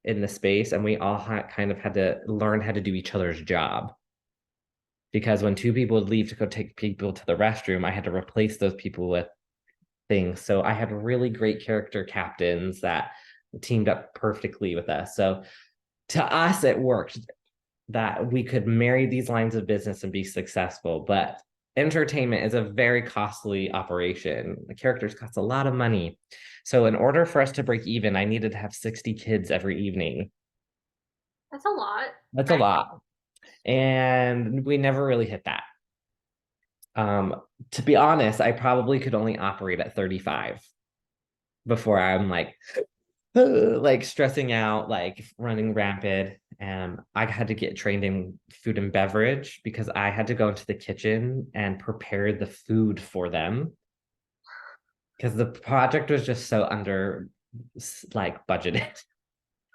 in the space. And we all kind of had to learn how to do each other's job. Because when two people would leave to go take people to the restroom, I had to replace those people with things. So I had really great character captains that teamed up perfectly with us. So to us, it worked that we could marry these lines of business and be successful. But entertainment is a very costly operation. The characters cost a lot of money. So in order for us to break even, I needed to have 60 kids every evening. That's a lot. That's a lot. And we never really hit that. To be honest, I probably could only operate at 35 before I'm like stressing out, like running rampant. And I had to get trained in food and beverage because I had to go into the kitchen and prepare the food for them, because the project was just so under like budgeted.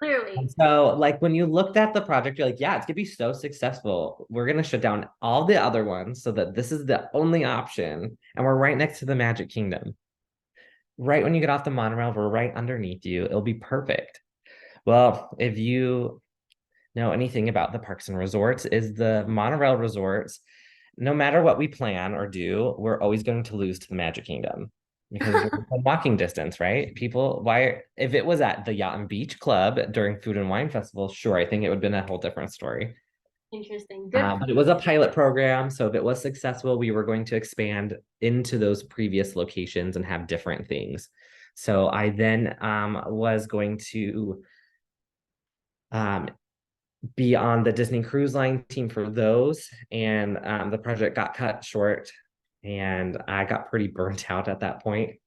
And Clearly. so like when you looked at the project, you're like, yeah, it's gonna be so successful. We're gonna shut down all the other ones so that this is the only option. And we're right next to the Magic Kingdom. Right when you get off the monorail, we're right underneath you. It'll be perfect. Well, if you know anything about the parks and resorts, is the monorail resorts, no matter what we plan or do, we're always going to lose to the Magic Kingdom, because we're walking distance, right? People, why, if it was at the Yacht and Beach Club during Food and Wine Festival, sure, I think it would have been a whole different story. Interesting. Good for But it was a pilot program. So if it was successful, we were going to expand into those previous locations and have different things. So I then was going to um, be on the Disney Cruise Line team for those. And the project got cut short, and I got pretty burnt out at that point.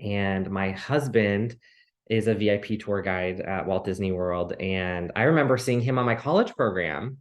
And my husband is a VIP tour guide at Walt Disney World. And I remember seeing him on my college program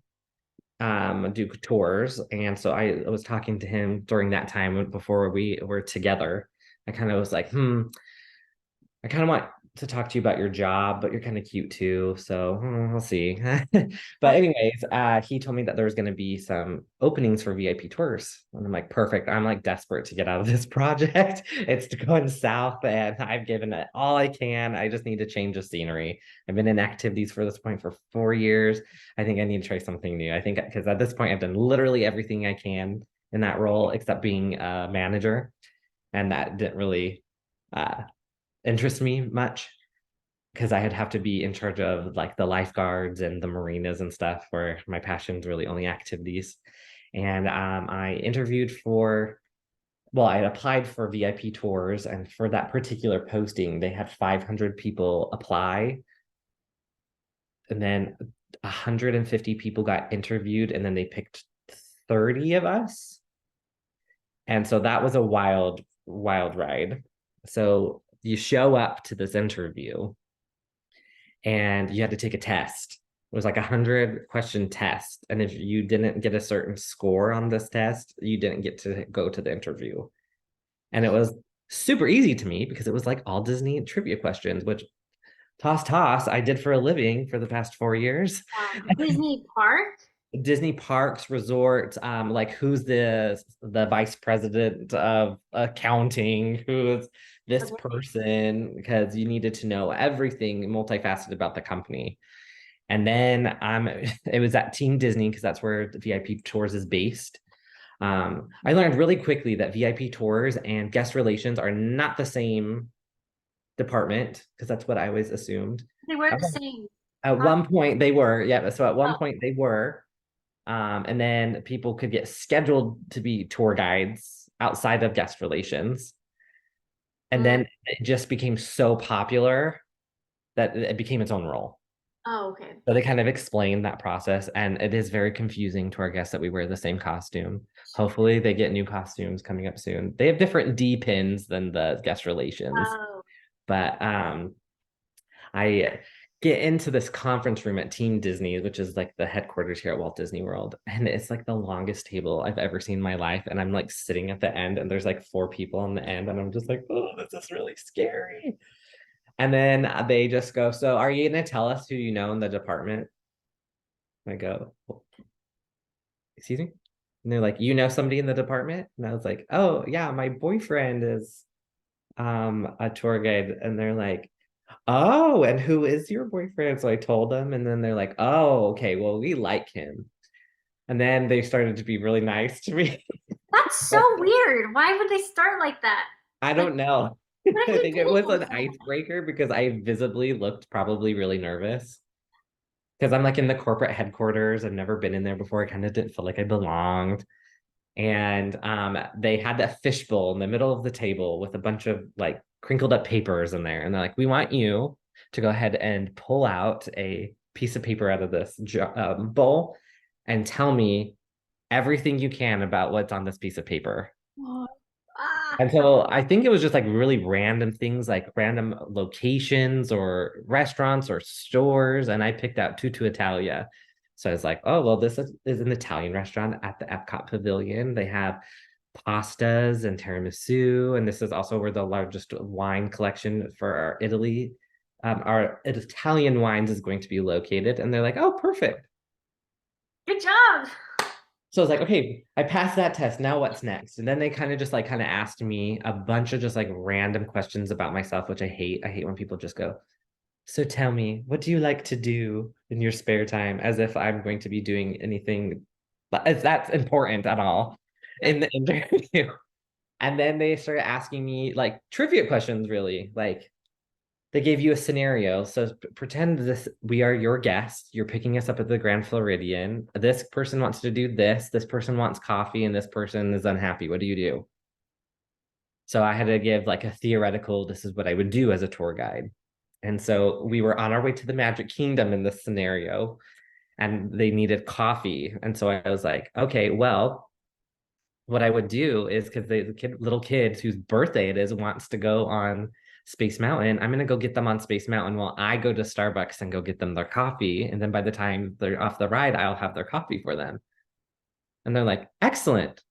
do tours. And so I was talking to him during that time before we were together. I kind of was like, I kind of want to talk to you about your job, but you're kind of cute too. So we'll see. But that. anyways, he told me that there was going to be some openings for VIP tours. And I'm like, perfect. I'm like desperate to get out of this project. It's going south, and I've given it all I can. I just need to change the scenery. I've been in activities for this point for 4 years. I think I need to try something new. I think because at this point I've done literally everything I can in that role except being a manager. And that didn't really uh interest me much, because I'd have to be in charge of like the lifeguards and the marinas and stuff, where my passion's really only activities. And I interviewed for, well, I applied for VIP tours, and for that particular posting, they had 500 people apply, and then 150 people got interviewed, and then they picked 30 of us. And so that was a wild, wild ride. So you show up to this interview and you had to take a test. It was like 100 question test. And if you didn't get a certain score on this test, you didn't get to go to the interview. And it was super easy to me because it was like all Disney trivia questions, which Toss. I did for a living for the past 4 years. Disney Park? Disney parks, resorts, like who's the vice president of accounting, who's this Okay. person, because you needed to know everything multifaceted about the company. And then it was at Team Disney because that's where the VIP Tours is based. I learned really quickly that VIP Tours and guest relations are not the same department because that's what I always assumed. They were At the same. one point they were, yeah. So at one Oh, point they were, and then people could get scheduled to be tour guides outside of guest relations. And mm, then it just became so popular that it became its own role. oh, okay. So they kind of explained that process, and it is very confusing to our guests that we wear the same costume. Hopefully, they get new costumes coming up soon. They have different D pins than the guest relations, Oh, but I get into this conference room at Team Disney, which is like the headquarters here at Walt Disney World. And it's like the longest table I've ever seen in my life. And I'm like sitting at the end, and there's like four people on the end. And I'm just like, oh, this is really scary. And then they just go, so are you going to tell us who you know in the department? And I go, "Well, excuse me?" And they're like, you know somebody in the department? And I was like, oh, yeah, my boyfriend is a tour guide. And they're like, oh, and who is your boyfriend? So I told them, and then they're like, oh, okay, well, we like him. And then they started to be really nice to me. that's so But weird. Why would they start like that? I Like, don't know. what I are you think it getting was an into? icebreaker because I visibly looked probably really nervous. Because I'm like in the corporate headquarters. I've never been in there before. I kind of didn't feel like I belonged. And they had a fishbowl in the middle of the table with a bunch of like crinkled up papers in there. And they're like, we want you to go ahead and pull out a piece of paper out of this bowl and tell me everything you can about what's on this piece of paper. What? Ah, And so I think it was just like really random things, like random locations or restaurants or stores. And I picked out Tutu Italia. So I was like, oh, well, is an Italian restaurant at the Epcot Pavilion. They have pastas and tiramisu. And this is also where the largest wine collection for our Italian wines is going to be located. And they're like, oh, perfect. good job. So I was like, okay, I passed that test. Now what's next? And then they kind of just like kind of asked me a bunch of just like random questions about myself, which I hate. I hate when people just go, so tell me, what do you like to do in your spare time? As if I'm going to be doing anything if that's important at all in Right. the interview. And then they started asking me like trivia questions, really. Like they gave you a scenario. So pretend this we are your guest. You're picking us up at the Grand Floridian. This person wants to do this. This person wants coffee, and this person is unhappy. What do you do? So I had to give like a theoretical, this is what I would do as a tour guide. And so we were on our way to the Magic Kingdom in this scenario, and they needed coffee. And so I was like, okay, well, what I would do is because little kids whose birthday it is wants to go on Space Mountain, I'm gonna go get them on Space Mountain while I go to Starbucks and go get them their coffee. And then by the time they're off the ride, I'll have their coffee for them. And they're like, excellent.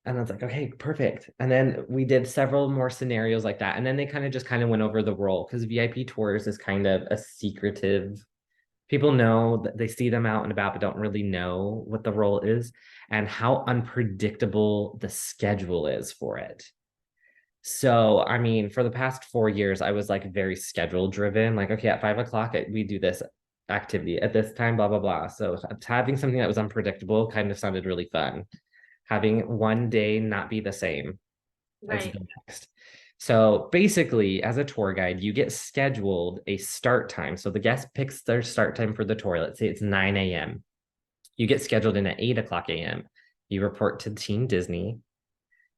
And I was like, okay, perfect. And then we did several more scenarios like that. And then they kind of went over the role because VIP tours is kind of a secretive, people know that they see them out and about, but don't really know what the role is and how unpredictable the schedule is for it. So, I mean, for the past 4 years, I was like very schedule driven. Like, okay, at 5 o'clock, we do this activity at this time, blah, blah, blah. So, having something that was unpredictable kind of sounded really fun. Having one day not be the same as Right. the next. So basically, as a tour guide, you get scheduled a start time. So the guest picks their start time for the tour. Let's say it's 9 a.m. You get scheduled in at 8 o'clock a.m. You report to Team Disney.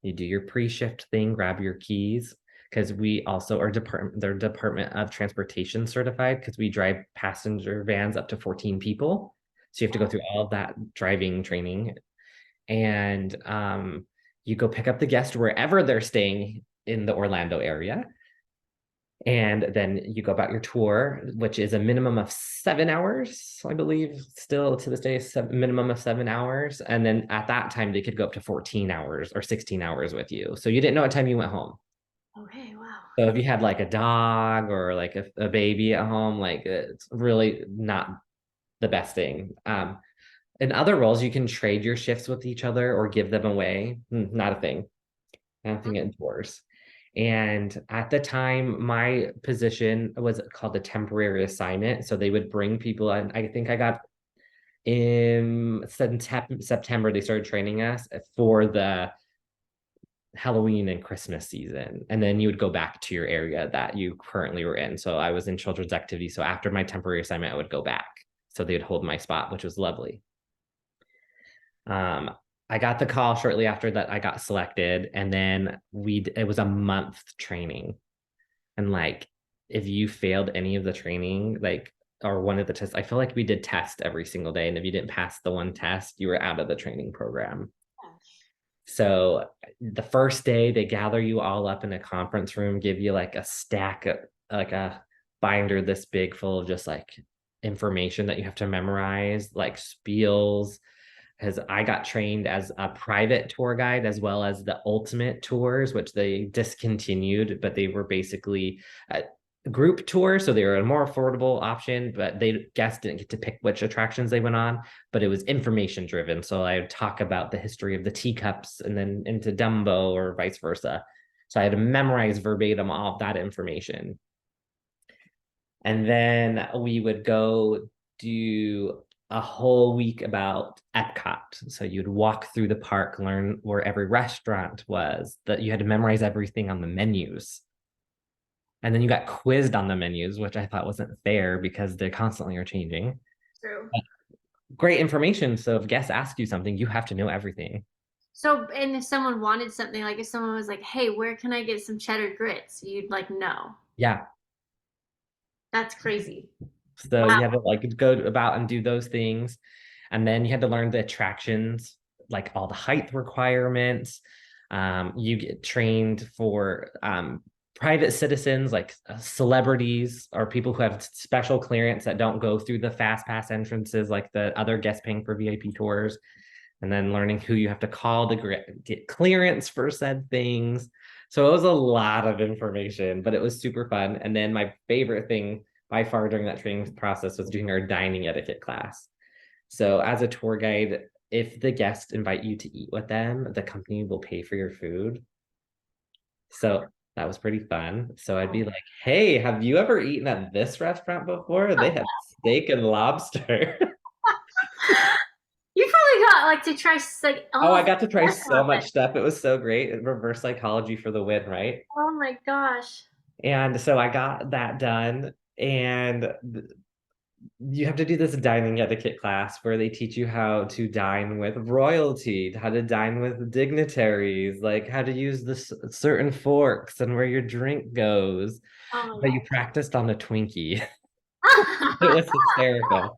You do your pre-shift thing, grab your keys, because we also are their Department of Transportation certified because we drive passenger vans up to 14 people. So you have to go through all of that driving training. And you go pick up the guest wherever they're staying in the Orlando area. And then you go about your tour, which is a minimum of 7 hours, I believe, still to this day, minimum of 7 hours. And then at that time, they could go up to 14 hours or 16 hours with you. So you didn't know what time you went home. Okay, wow. So if you had like a dog or like a baby at home, like it's really not the best thing. In other roles, you can trade your shifts with each other or give them away. Not a thing. Nothing indoors. And at the time, my position was called a temporary assignment. So they would bring people in. I think I got in September, they started training us for the Halloween and Christmas season. And then you would go back to your area that you currently were in. So I was in children's activity. So after my temporary assignment, I would go back. So they would hold my spot, which was lovely. Um, I got the call shortly after that I got selected, and then it was a month training. And like if you failed any of the training, like or one of the tests, I feel like we did tests every single day. And if you didn't pass the one test, you were out of the training program. So the first day they gather you all up in a conference room, give you like a stack of like a binder this big full of just like information that you have to memorize, like spiels. Because I got trained as a private tour guide as well as the ultimate tours, which they discontinued, but they were basically group tours. So they were a more affordable option, but guests didn't get to pick which attractions they went on, but it was information driven. So I would talk about the history of the teacups and then into Dumbo or vice versa. So I had to memorize verbatim all of that information. And then we would go do a whole week about Epcot. So you'd walk through the park, learn where every restaurant was, that you had to memorize everything on the menus. And then you got quizzed on the menus, which I thought wasn't fair because they constantly are changing. True. Great information. So if guests ask you something, you have to know everything. So, and if someone wanted something, like if someone was like, "Hey, where can I get some cheddar grits?" You'd like, "No." Yeah. That's crazy. So Wow. you had to like go about and do those things. And then you had to learn the attractions, like all the height requirements. You get trained for private citizens, like celebrities or people who have special clearance that don't go through the fast pass entrances like the other guests paying for VIP tours. And then learning who you have to call to get clearance for said things. So it was a lot of information, but it was super fun. And then my favorite thing by far during that training process was doing our dining etiquette class. So as a tour guide, if the guests invite you to eat with them, the company will pay for your food. So that was pretty fun. So I'd be like, hey, have you ever eaten at this restaurant before? They have steak and lobster. You probably got like to try like Oh, I almost got to try so restaurant, but much stuff. It was so great. Reverse psychology for the win, right? oh my gosh. And so I got that done. And you have to do this dining etiquette class where they teach you how to dine with royalty, how to dine with dignitaries, like how to use the certain forks and where your drink goes. Oh But you practiced on a Twinkie. It my was hysterical. god.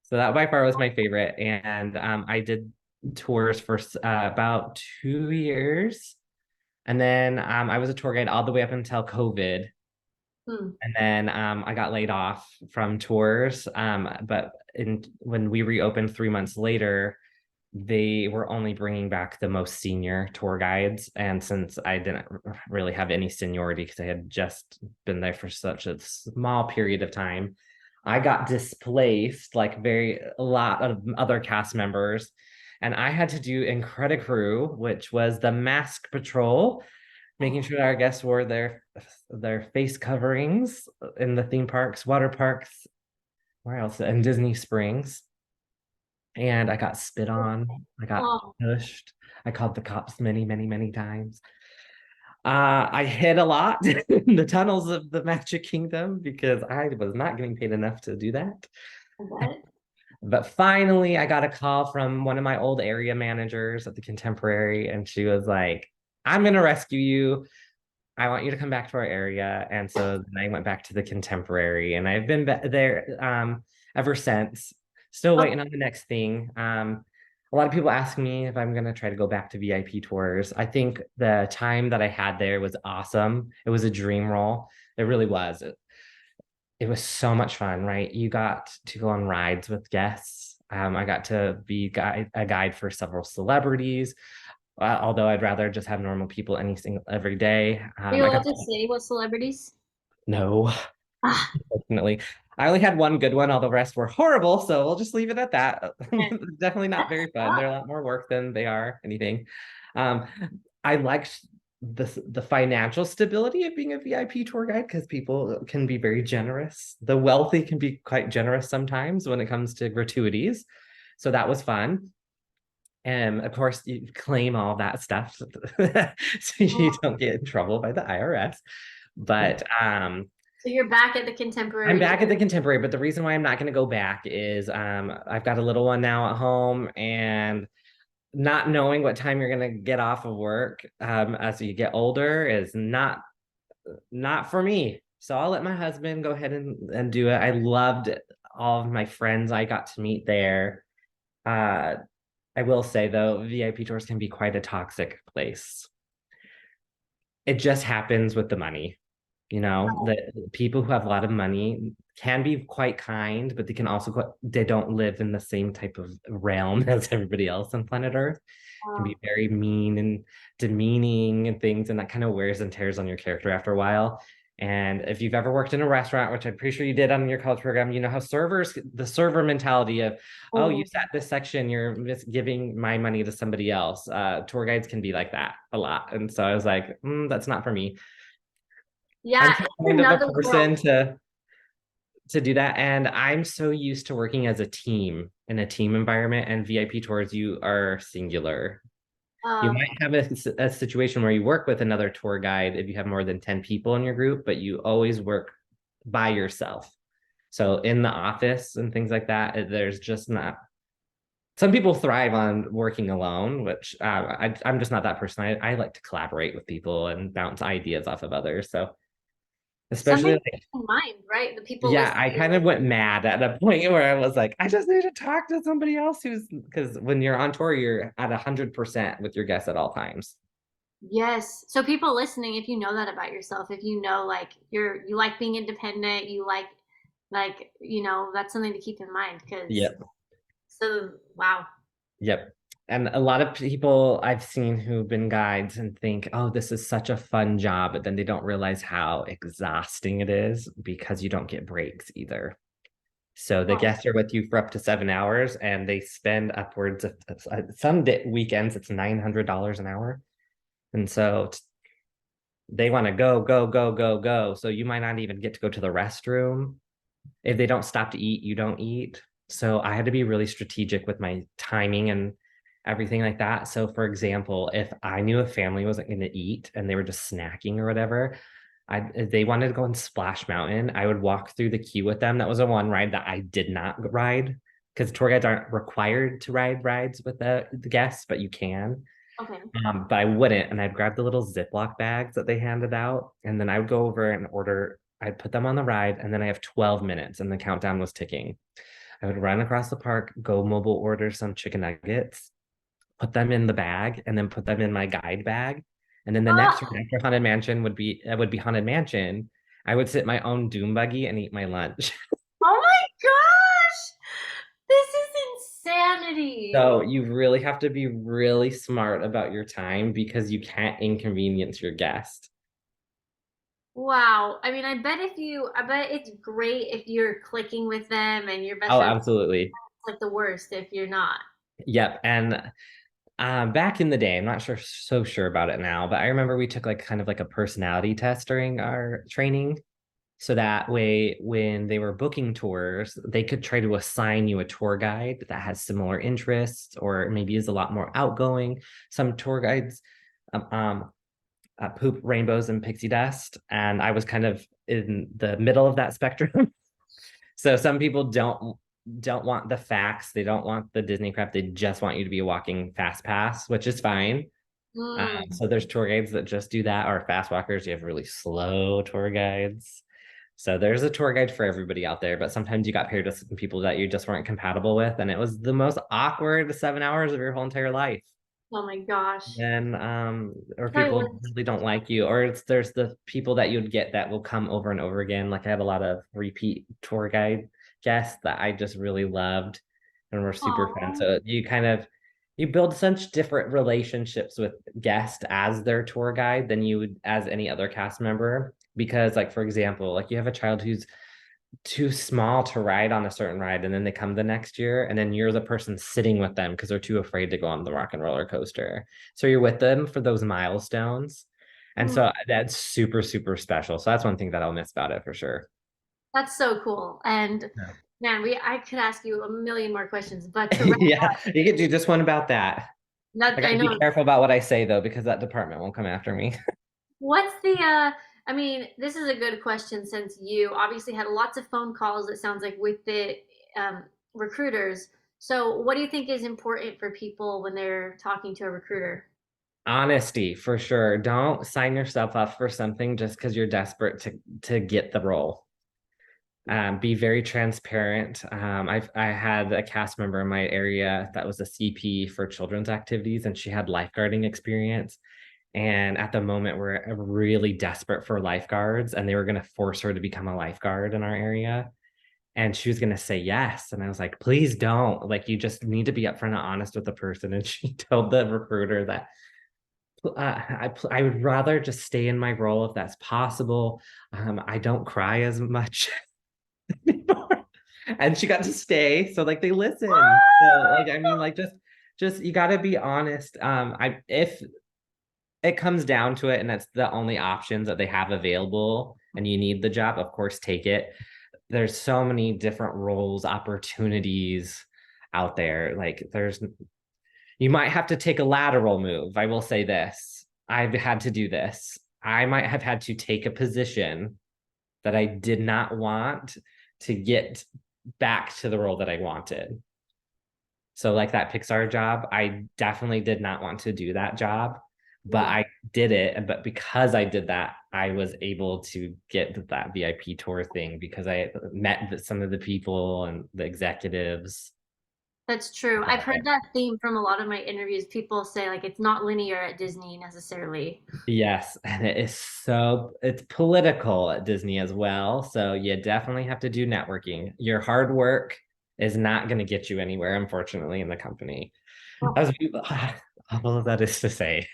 So that by far was my favorite. And I did tours for about 2 years. And then I was a tour guide all the way up until COVID. Hmm. And then I got laid off from tours. But when we reopened 3 months later, they were only bringing back the most senior tour guides. And since I didn't really have any seniority because I had just been there for such a small period of time, I got displaced like a lot of other cast members. And I had to do Incredicrew, which was the mask patrol, making sure our guests wore their face coverings in the theme parks, water parks, where else? And Disney Springs. And I got spit on. I got Oh, pushed. I called the cops many, many, many times. I hid a lot in the tunnels of the Magic Kingdom because I was not getting paid enough to do that. I bet. But finally, I got a call from one of my old area managers at the Contemporary, and she was like, I'm going to rescue you. I want you to come back to our area. And so then I went back to the Contemporary, and I've been there ever since. Still Oh, waiting on the next thing. A lot of people ask me if I'm going to try to go back to VIP tours. I think the time that I had there was awesome. It was a dream role. It really was. It was so much fun, right? You got to go on rides with guests. I got to be a guide for several celebrities. although I'd rather just have normal people every day. Are you I got allowed to say what celebrities? no, Ah, definitely. I only had one good one, all the rest were horrible. So we'll just leave it at that. okay. Definitely not very fun. They're a lot more work than they are anything. Um, I like the financial stability of being a VIP tour guide because people can be very generous. The wealthy can be quite generous sometimes when it comes to gratuities. So that was fun. And of course, you claim all that stuff so you Oh, don't get in trouble by the IRS. But so you're back at the I'm contemporary. back at the contemporary, but the reason why I'm not going to go back is I've got a little one now at home, and not knowing what time you're going to get off of work as you get older is not for me. So I'll let my husband go ahead and do it. I loved all of my friends I got to meet there. Uh, I will say though, VIP tours can be quite a toxic place. It just happens with the money. You know, the people who have a lot of money can be quite kind, but they can also they don't live in the same type of realm as everybody else on planet Earth. Can be very mean and demeaning and things, and that kind of wears and tears on your character after a while. And if you've ever worked in a restaurant, which I'm pretty sure you did on your college program, you know how the server mentality of, oh, you Oh, sat this section, you're just giving my money to somebody else. Tour guides can be like that a lot. And so I was like, that's not for me. I'm yeah, it's kind of a another world. person to do that, and I'm so used to working as a team in a team environment, and VIP tours you are singular. You Um, might have a situation where you work with another tour guide if you have more than 10 people in your group, but you always work by yourself. So in the office and things like that, there's just not. Some people thrive on working alone, which I'm just not that person. I like to collaborate with people and bounce ideas off of others. So something especially to keep in mind, right? The people yeah, listening. I kind of went mad at a point where I was like, I just need to talk to somebody else who's because when you're on tour, you're at 100% with your guests at all times. Yes. So people listening, if you know that about yourself, if you know like you like being independent, you like that's something to keep in mind because Yep. so wow. Yep. And a lot of people I've seen who've been guides and think, oh, this is such a fun job, but then they don't realize how exhausting it is because you don't get breaks either. So the Oh, guests are with you for up to 7 hours and they spend upwards of weekends, it's $900 an hour. And so they want to go, go, go, go, go. So you might not even get to go to the restroom. If they don't stop to eat, you don't eat. So I had to be really strategic with my timing and everything like that. So, for example, if I knew a family wasn't going to eat and they were just snacking or whatever, if they wanted to go on Splash Mountain, I would walk through the queue with them. That was a one ride that I did not ride because tour guides aren't required to ride rides with the guests, but you can. okay. But I wouldn't. And I'd grab the little Ziploc bags that they handed out. And then I would go over and order, I'd put them on the ride. And then I have 12 minutes and the countdown was ticking. I would run across the park, go mobile order some chicken nuggets, put them in the bag, and then put them in my guide bag. And then the next Oh, one after Haunted Mansion would be Haunted Mansion. I would sit in my own doom buggy and eat my lunch. oh my gosh. This is insanity. So you really have to be really smart about your time because you can't inconvenience your guest. Wow. I mean, I bet it's great if you're clicking with them and your best Oh, friend. absolutely. It's like the worst if you're not. Yep. And back in the day, I'm not so sure about it now, but I remember we took like kind of like a personality test during our training. So that way, when they were booking tours, they could try to assign you a tour guide that has similar interests or maybe is a lot more outgoing. Some tour guides um, um, poop rainbows and pixie dust, and I was kind of in the middle of that spectrum. So some people don't want the facts, they don't want the Disney crap, they just want you to be a walking fast pass, which is fine. Mm. So there's tour guides that just do that, or fast walkers. You have really slow tour guides. So there's a tour guide for everybody out there, but sometimes you got paired with some people that you just weren't compatible with, and it was the most awkward 7 hours of your whole entire life. Oh my gosh. Then or Sorry, people really don't like you, or there's the people that you'd get that will come over and over again. Like I had a lot of repeat tour guide guests that I just really loved and were super fun. oh, So you kind of You build such different relationships with guests as their tour guide than you would as any other cast member. Because, like, for example, like you have a child who's too small to ride on a certain ride, and then they come the next year, and then you're the person sitting with them because they're too afraid to go on the rock and roller coaster. So you're with them for those milestones. And Mm, so that's super, super special. So that's one thing that I'll miss about it for sure. that's so cool. And Yeah. man, we I could ask you a million more questions, but to wrap Yeah, up, you could do just one about that. I that I gotta be know careful about what I say though, because that department won't come after me. what's the I mean, this is a good question since you obviously had lots of phone calls, it sounds like, with the recruiters. So what do you think is important for people when they're talking to a recruiter? Honesty for sure. Don't sign yourself up for something just because you're desperate to get the role. Be very transparent. I had a cast member in my area that was a CP for children's activities, and she had lifeguarding experience. And at the moment, we're really desperate for lifeguards, and they were going to force her to become a lifeguard in our area. And she was going to say yes. And I was like, please don't. Like, you just need to be upfront and honest with the person. And she told the recruiter that I would rather just stay in my role if that's possible. I don't cry as much anymore. And she got to stay. So like they listen. So like I mean like just you got to be honest. I if it comes down to it and that's the only options that they have available and you need the job, of course take it. There's so many different roles, opportunities out there. Like there's you might have to take a lateral move. I will say this. I've had to do this. I might have had to take a position that I did not want to get back to the role that I wanted. So, like that Pixar job, I definitely did not want to do that job, but Mm, I did it. But because I did that, I was able to get that VIP tour thing because I met some of the people and the executives. that's true. I've heard that theme from a lot of my interviews. People say like it's not linear at Disney necessarily. Yes, and it's political at Disney as well. So you definitely have to do networking. Your hard work is not going to get you anywhere, unfortunately, in the company. As all of that is to say,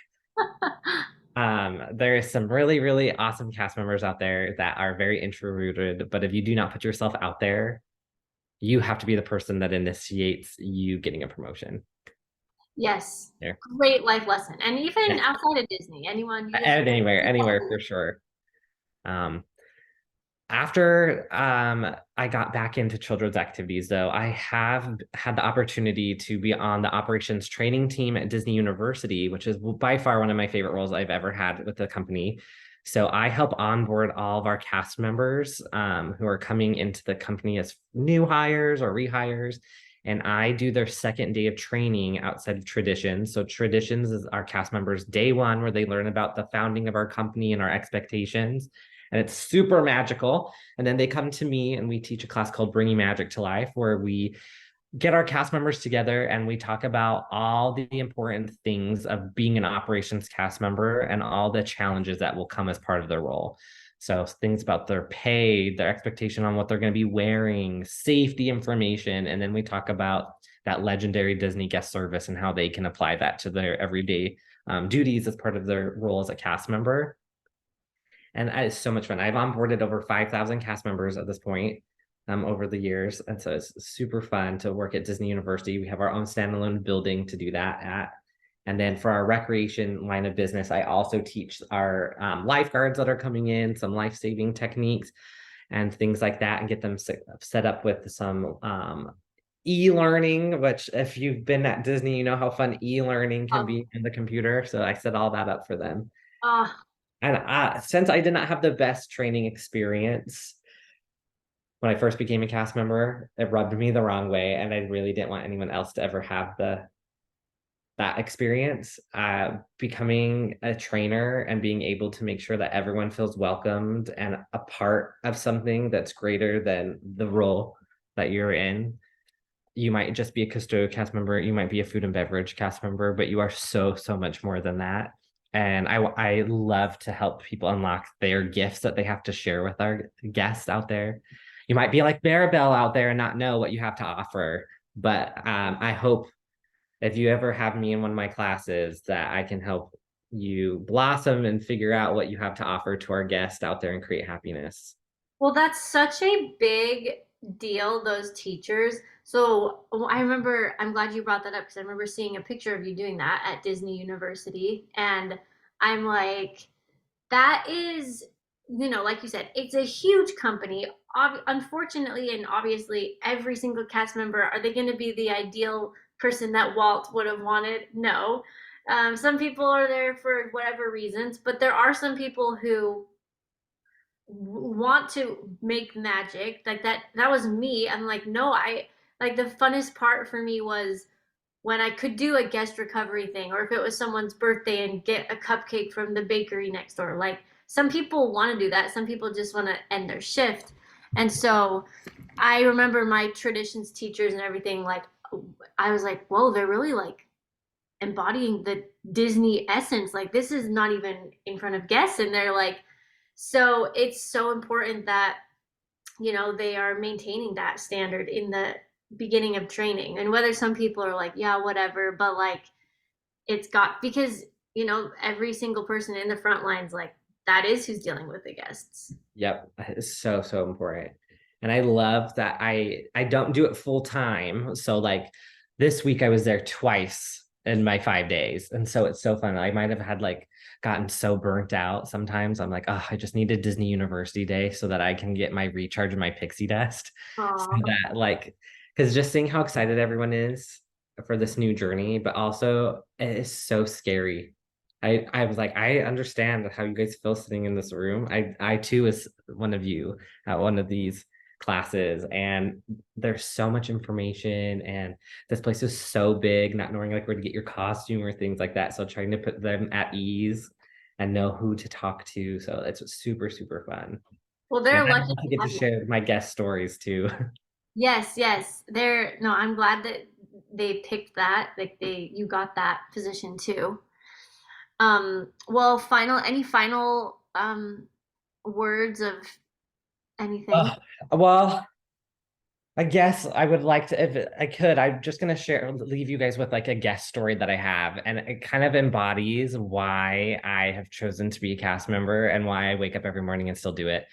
there is some really, really awesome cast members out there that are very introverted. But if you do not put yourself out there, you have to be the person that initiates you getting a promotion. Yes, There, great life lesson. And even yes, outside of Disney, anyone you just anywhere, anywhere for sure. Um, After I got back into children's activities, though, I have had the opportunity to be on the operations training team at Disney University, which is by far one of my favorite roles I've ever had with the company. So I help onboard all of our cast members who are coming into the company as new hires or rehires. And I do their second day of training outside of Traditions. So Traditions is our cast members' day one, where they learn about the founding of our company and our expectations, and it's super magical. And then they come to me and we teach a class called Bringing Magic to Life, where we get our cast members together and we talk about all the important things of being an operations cast member and all the challenges that will come as part of their role. So things about their pay, their expectation on what they're going to be wearing, safety information, and then we talk about that legendary Disney guest service and how they can apply that to their everyday duties as part of their role as a cast member. And it's so much fun. I've onboarded over 5,000 cast members at this point over the years. And so it's super fun to work at Disney University. We have our own standalone building to do that at. And then for our recreation line of business, I also teach our lifeguards that are coming in some life saving techniques and things like that, and get them set up with some e-learning, which if you've been at Disney, you know how fun e-learning can um, be in the computer. So I set all that up for them. uh, And since I did not have the best training experience when I first became a cast member, it rubbed me the wrong way, and I really didn't want anyone else to ever have the that experience. Becoming a trainer and being able to make sure that everyone feels welcomed and a part of something that's greater than the role that you're in. You might just be a custodial cast member, you might be a food and beverage cast member, but you are so much more than that. And I love to help people unlock their gifts that they have to share with our guests out there. You might be like Maribel out there and not know what you have to offer, but I hope if you ever have me in one of my classes, that I can help you blossom and figure out what you have to offer to our guests out there and create happiness. Well, that's such a big deal, those teachers. So I remember, I'm glad you brought that up because I remember seeing a picture of you doing that at Disney University. And I'm like, that is, like you said, it's a huge company. Unfortunately, and obviously, every single cast member, are they going to be the ideal person that Walt would have wanted? No. Some people are there for whatever reasons, but there are some people who want to make magic like that was me. I'm like, no, I like the funnest part for me was when I could do a guest recovery thing, or if it was someone's birthday and get a cupcake from the bakery next door. Like some people want to do that, some people just want to end their shift. And so I remember my traditions teachers and everything, like I was like, whoa, they're really like embodying the Disney essence. Like this is not even in front of guests, and they're like, so it's so important that they are maintaining that standard in the beginning of training. And whether some people are like, yeah, whatever, but like it's got because every single person in the front lines, like that is who's dealing with the guests. Yep, it's so so important. And I love that I don't do it full time. So like this week I was there twice in my 5 days. And so it's so fun. I might have had like gotten so burnt out sometimes. I'm like, oh, I just need a Disney University day so that I can get my recharge in my pixie dust. So Aw. that like because just seeing how excited everyone is for this new journey, but also it is so scary. I was like, I understand how you guys feel sitting in this room. I too was one of you at one of these classes, and there's so much information, and this place is so big, not knowing like where to get your costume or things like that. So trying to put them at ease and know who to talk to. So it's super, super fun. Well, And they're I lucky also to get to have you. share my guest stories too. Yes, yes, they're no, I'm glad that they picked that, like you got that position too. Well, any final words of anything? Oh, well, I guess I would like to, if I could, I'm just gonna leave you guys with like a guest story that I have, and it kind of embodies why I have chosen to be a cast member and why I wake up every morning and still do it,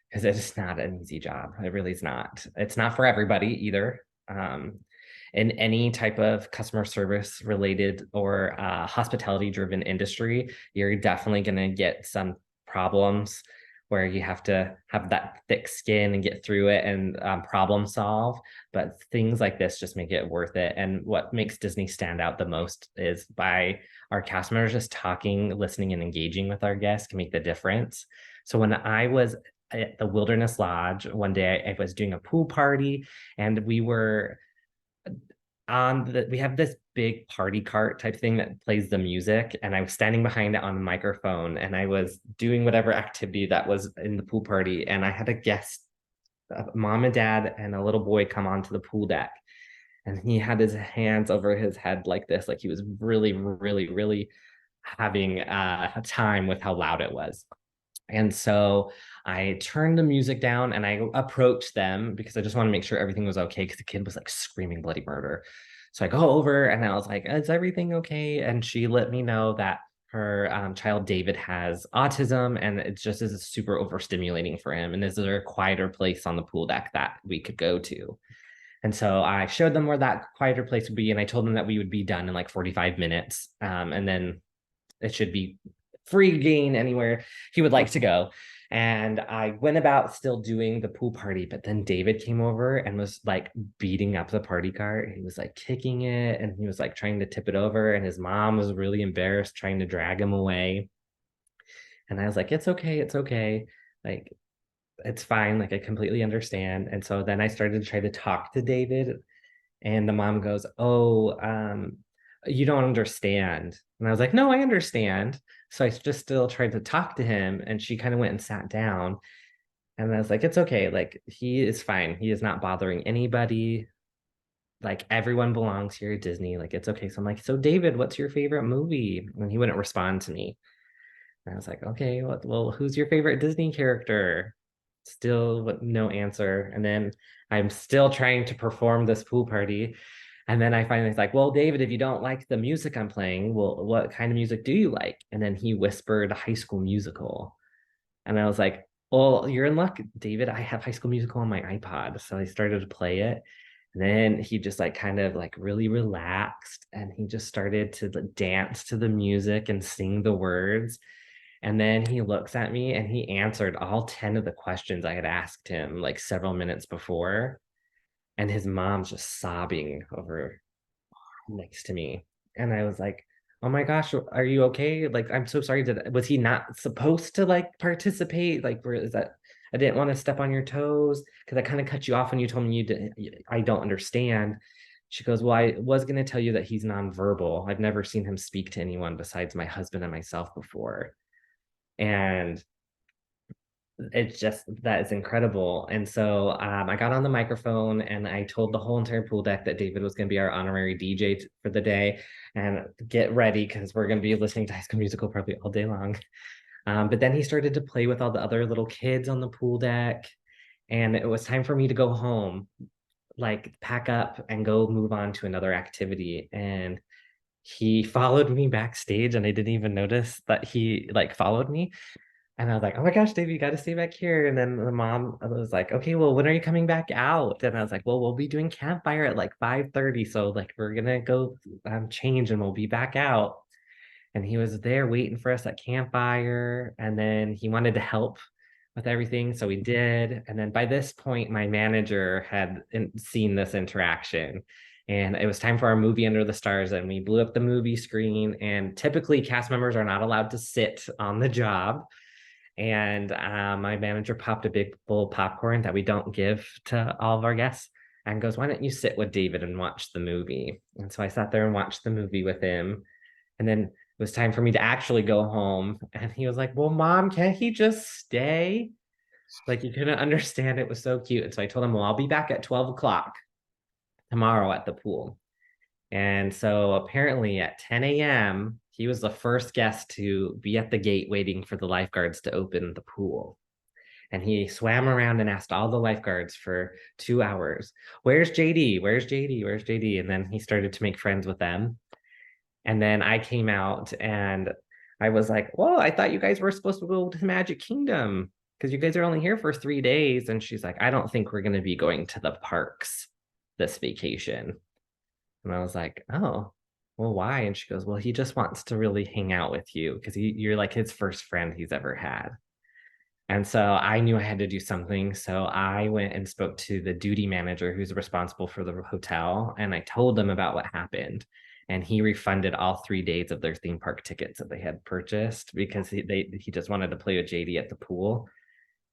because it's not an easy job. It really is not. It's not for everybody either. In any type of customer service related or hospitality driven industry, you're definitely gonna get some problems where you have to have that thick skin and get through it and problem solve. But things like this just make it worth it. And what makes Disney stand out the most is by our cast members just talking, listening, and engaging with our guests can make the difference. So when I was at the Wilderness Lodge one day, I was doing a pool party, and we were we have this big party cart type thing that plays the music, and I was standing behind it on the microphone, and I was doing whatever activity that was in the pool party, and I had a guest, a mom and dad and a little boy, come onto the pool deck, and he had his hands over his head like this, like he was really really really having a time with how loud it was. And so I turned the music down and I approached them because I just want to make sure everything was okay, because the kid was like screaming bloody murder. So I go over and I was like, is everything okay? And she let me know that her child David has autism, and it just is super overstimulating for him. And is there a quieter place on the pool deck that we could go to? And so I showed them where that quieter place would be. And I told them that we would be done in like 45 minutes. And then it should be free gain anywhere he would like to go. And I went about still doing the pool party, but then David came over and was like beating up the party cart. He was like kicking it, and he was like trying to tip it over, and his mom was really embarrassed trying to drag him away. And I was like, it's okay, it's okay. Like, it's fine. Like, I completely understand. And so then I started to try to talk to David, and the mom goes, oh, you don't understand. And I was like, no, I understand. So I just still tried to talk to him, and she kind of went and sat down. And I was like, it's okay. Like, he is fine. He is not bothering anybody. Like, everyone belongs here at Disney. Like, it's okay. So I'm like, so David, what's your favorite movie? And he wouldn't respond to me. And I was like, okay, well, who's your favorite Disney character? Still no answer. And then I'm still trying to perform this pool party. And then I finally was like, well, David, if you don't like the music I'm playing, well, what kind of music do you like? And then he whispered High School Musical. And I was like, well, you're in luck, David. I have High School Musical on my iPod. So I started to play it. And then he just like kind of like really relaxed and he just started to dance to the music and sing the words. And then he looks at me and he answered all 10 of the questions I had asked him like several minutes before. And his mom's just sobbing over next to me. And I was like, oh my gosh, are you okay? Like, I'm so sorry. Was he not supposed to like participate? Like, where is that? I didn't want to step on your toes because I kind of cut you off when you told me you didn't. I don't understand. She goes, well, I was going to tell you that he's nonverbal. I've never seen him speak to anyone besides my husband and myself before. And it's just that is incredible. And so I got on the microphone and I told the whole entire pool deck that David was going to be our honorary DJ for the day and get ready because we're going to be listening to High School Musical probably all day long. But then he started to play with all the other little kids on the pool deck, and it was time for me to go home, like pack up and go move on to another activity. And he followed me backstage, and I didn't even notice that he like followed me. And I was like, oh my gosh, Dave, you got to stay back here. And then the mom was like, okay, well, when are you coming back out? And I was like, well, we'll be doing campfire at like 5:30. So like we're gonna go change and we'll be back out. And he was there waiting for us at campfire. And then he wanted to help with everything. So we did. And then by this point, my manager had seen this interaction. And it was time for our movie Under the Stars. And we blew up the movie screen. And typically, cast members are not allowed to sit on the job. And my manager popped a big bowl of popcorn that we don't give to all of our guests and goes, why don't you sit with David and watch the movie? And so I sat there and watched the movie with him. And then it was time for me to actually go home. And he was like, well, mom, can't he just stay? Like you couldn't understand. It was so cute. And so I told him, well, I'll be back at 12 o'clock tomorrow at the pool. And so apparently at 10 a.m., he was the first guest to be at the gate waiting for the lifeguards to open the pool. And he swam around and asked all the lifeguards for 2 hours, where's JD? Where's JD? Where's JD? And then he started to make friends with them. And then I came out and I was like, whoa, I thought you guys were supposed to go to the Magic Kingdom because you guys are only here for 3 days. And she's like, I don't think we're going to be going to the parks this vacation. And I was like, oh, well, why? And she goes, well, he just wants to really hang out with you because you're like his first friend he's ever had. And so I knew I had to do something. So I went and spoke to the duty manager who's responsible for the hotel. And I told them about what happened. And he refunded all 3 days of their theme park tickets that they had purchased because he just wanted to play with JD at the pool.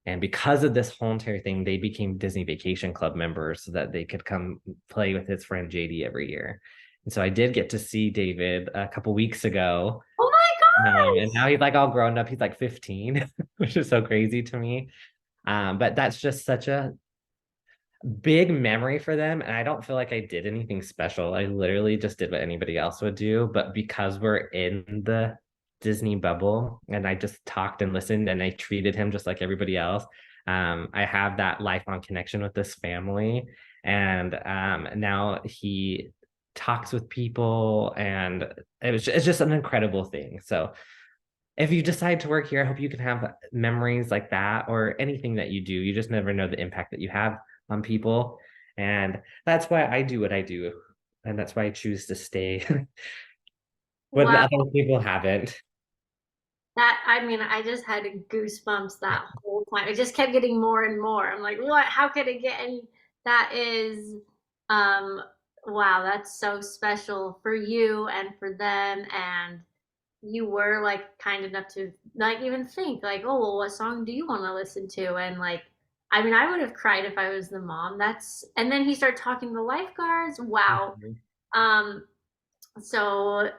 And because of this whole entire thing, they became Disney Vacation Club members so that they could come play with his friend JD every year. And so I did get to see David a couple weeks ago. Oh my And now he's like all grown up. He's like 15, which is so crazy to me. But that's just such a big memory for them. And I don't feel like I did anything special. I literally just did what anybody else would do. But because we're in the Disney bubble and I just talked and listened and I treated him just like everybody else, I have that lifelong connection with this family. And now he talks with people and it's just an incredible thing. So if you decide to work here, I hope you can have memories like that or anything that you do. You just never know the impact that you have on people. And that's why I do what I do. And that's why I choose to stay when God. other people haven't. That I mean, I just had goosebumps that whole time. It just kept getting more and more. I'm like, what? How could it get? And that is, um, wow, that's so special for you and for them. And you were like kind enough to like even think like, oh, well, what song do you want to listen to? And like, I mean, I would have cried if I was the mom. That's and then he started talking to the lifeguards. Wow. Um, so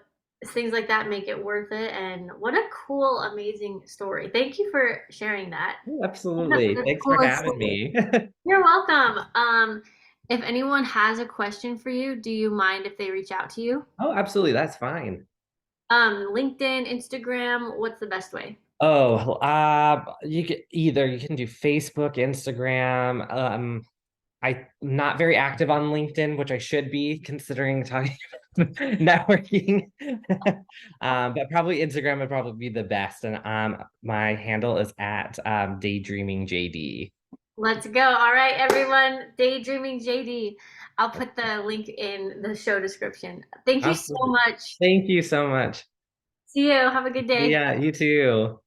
things like that make it worth it. And what a cool, amazing story. Thank you for sharing that. That's Absolutely. the Thanks for coolest having story. me. You're welcome. If anyone has a question for you, do you mind if they reach out to you? Oh, absolutely. That's fine. LinkedIn, Instagram, what's the best way? Oh, you can do Facebook, Instagram. I'm not very active on LinkedIn, which I should be considering talking networking. But probably Instagram would probably be the best. And my handle is at daydreaming JD. Let's go. All right, everyone. Daydreaming JD. I'll put the link in the show description. Thank you so Awesome. much. Thank you so much. See you. Have a good day. Yeah, you too.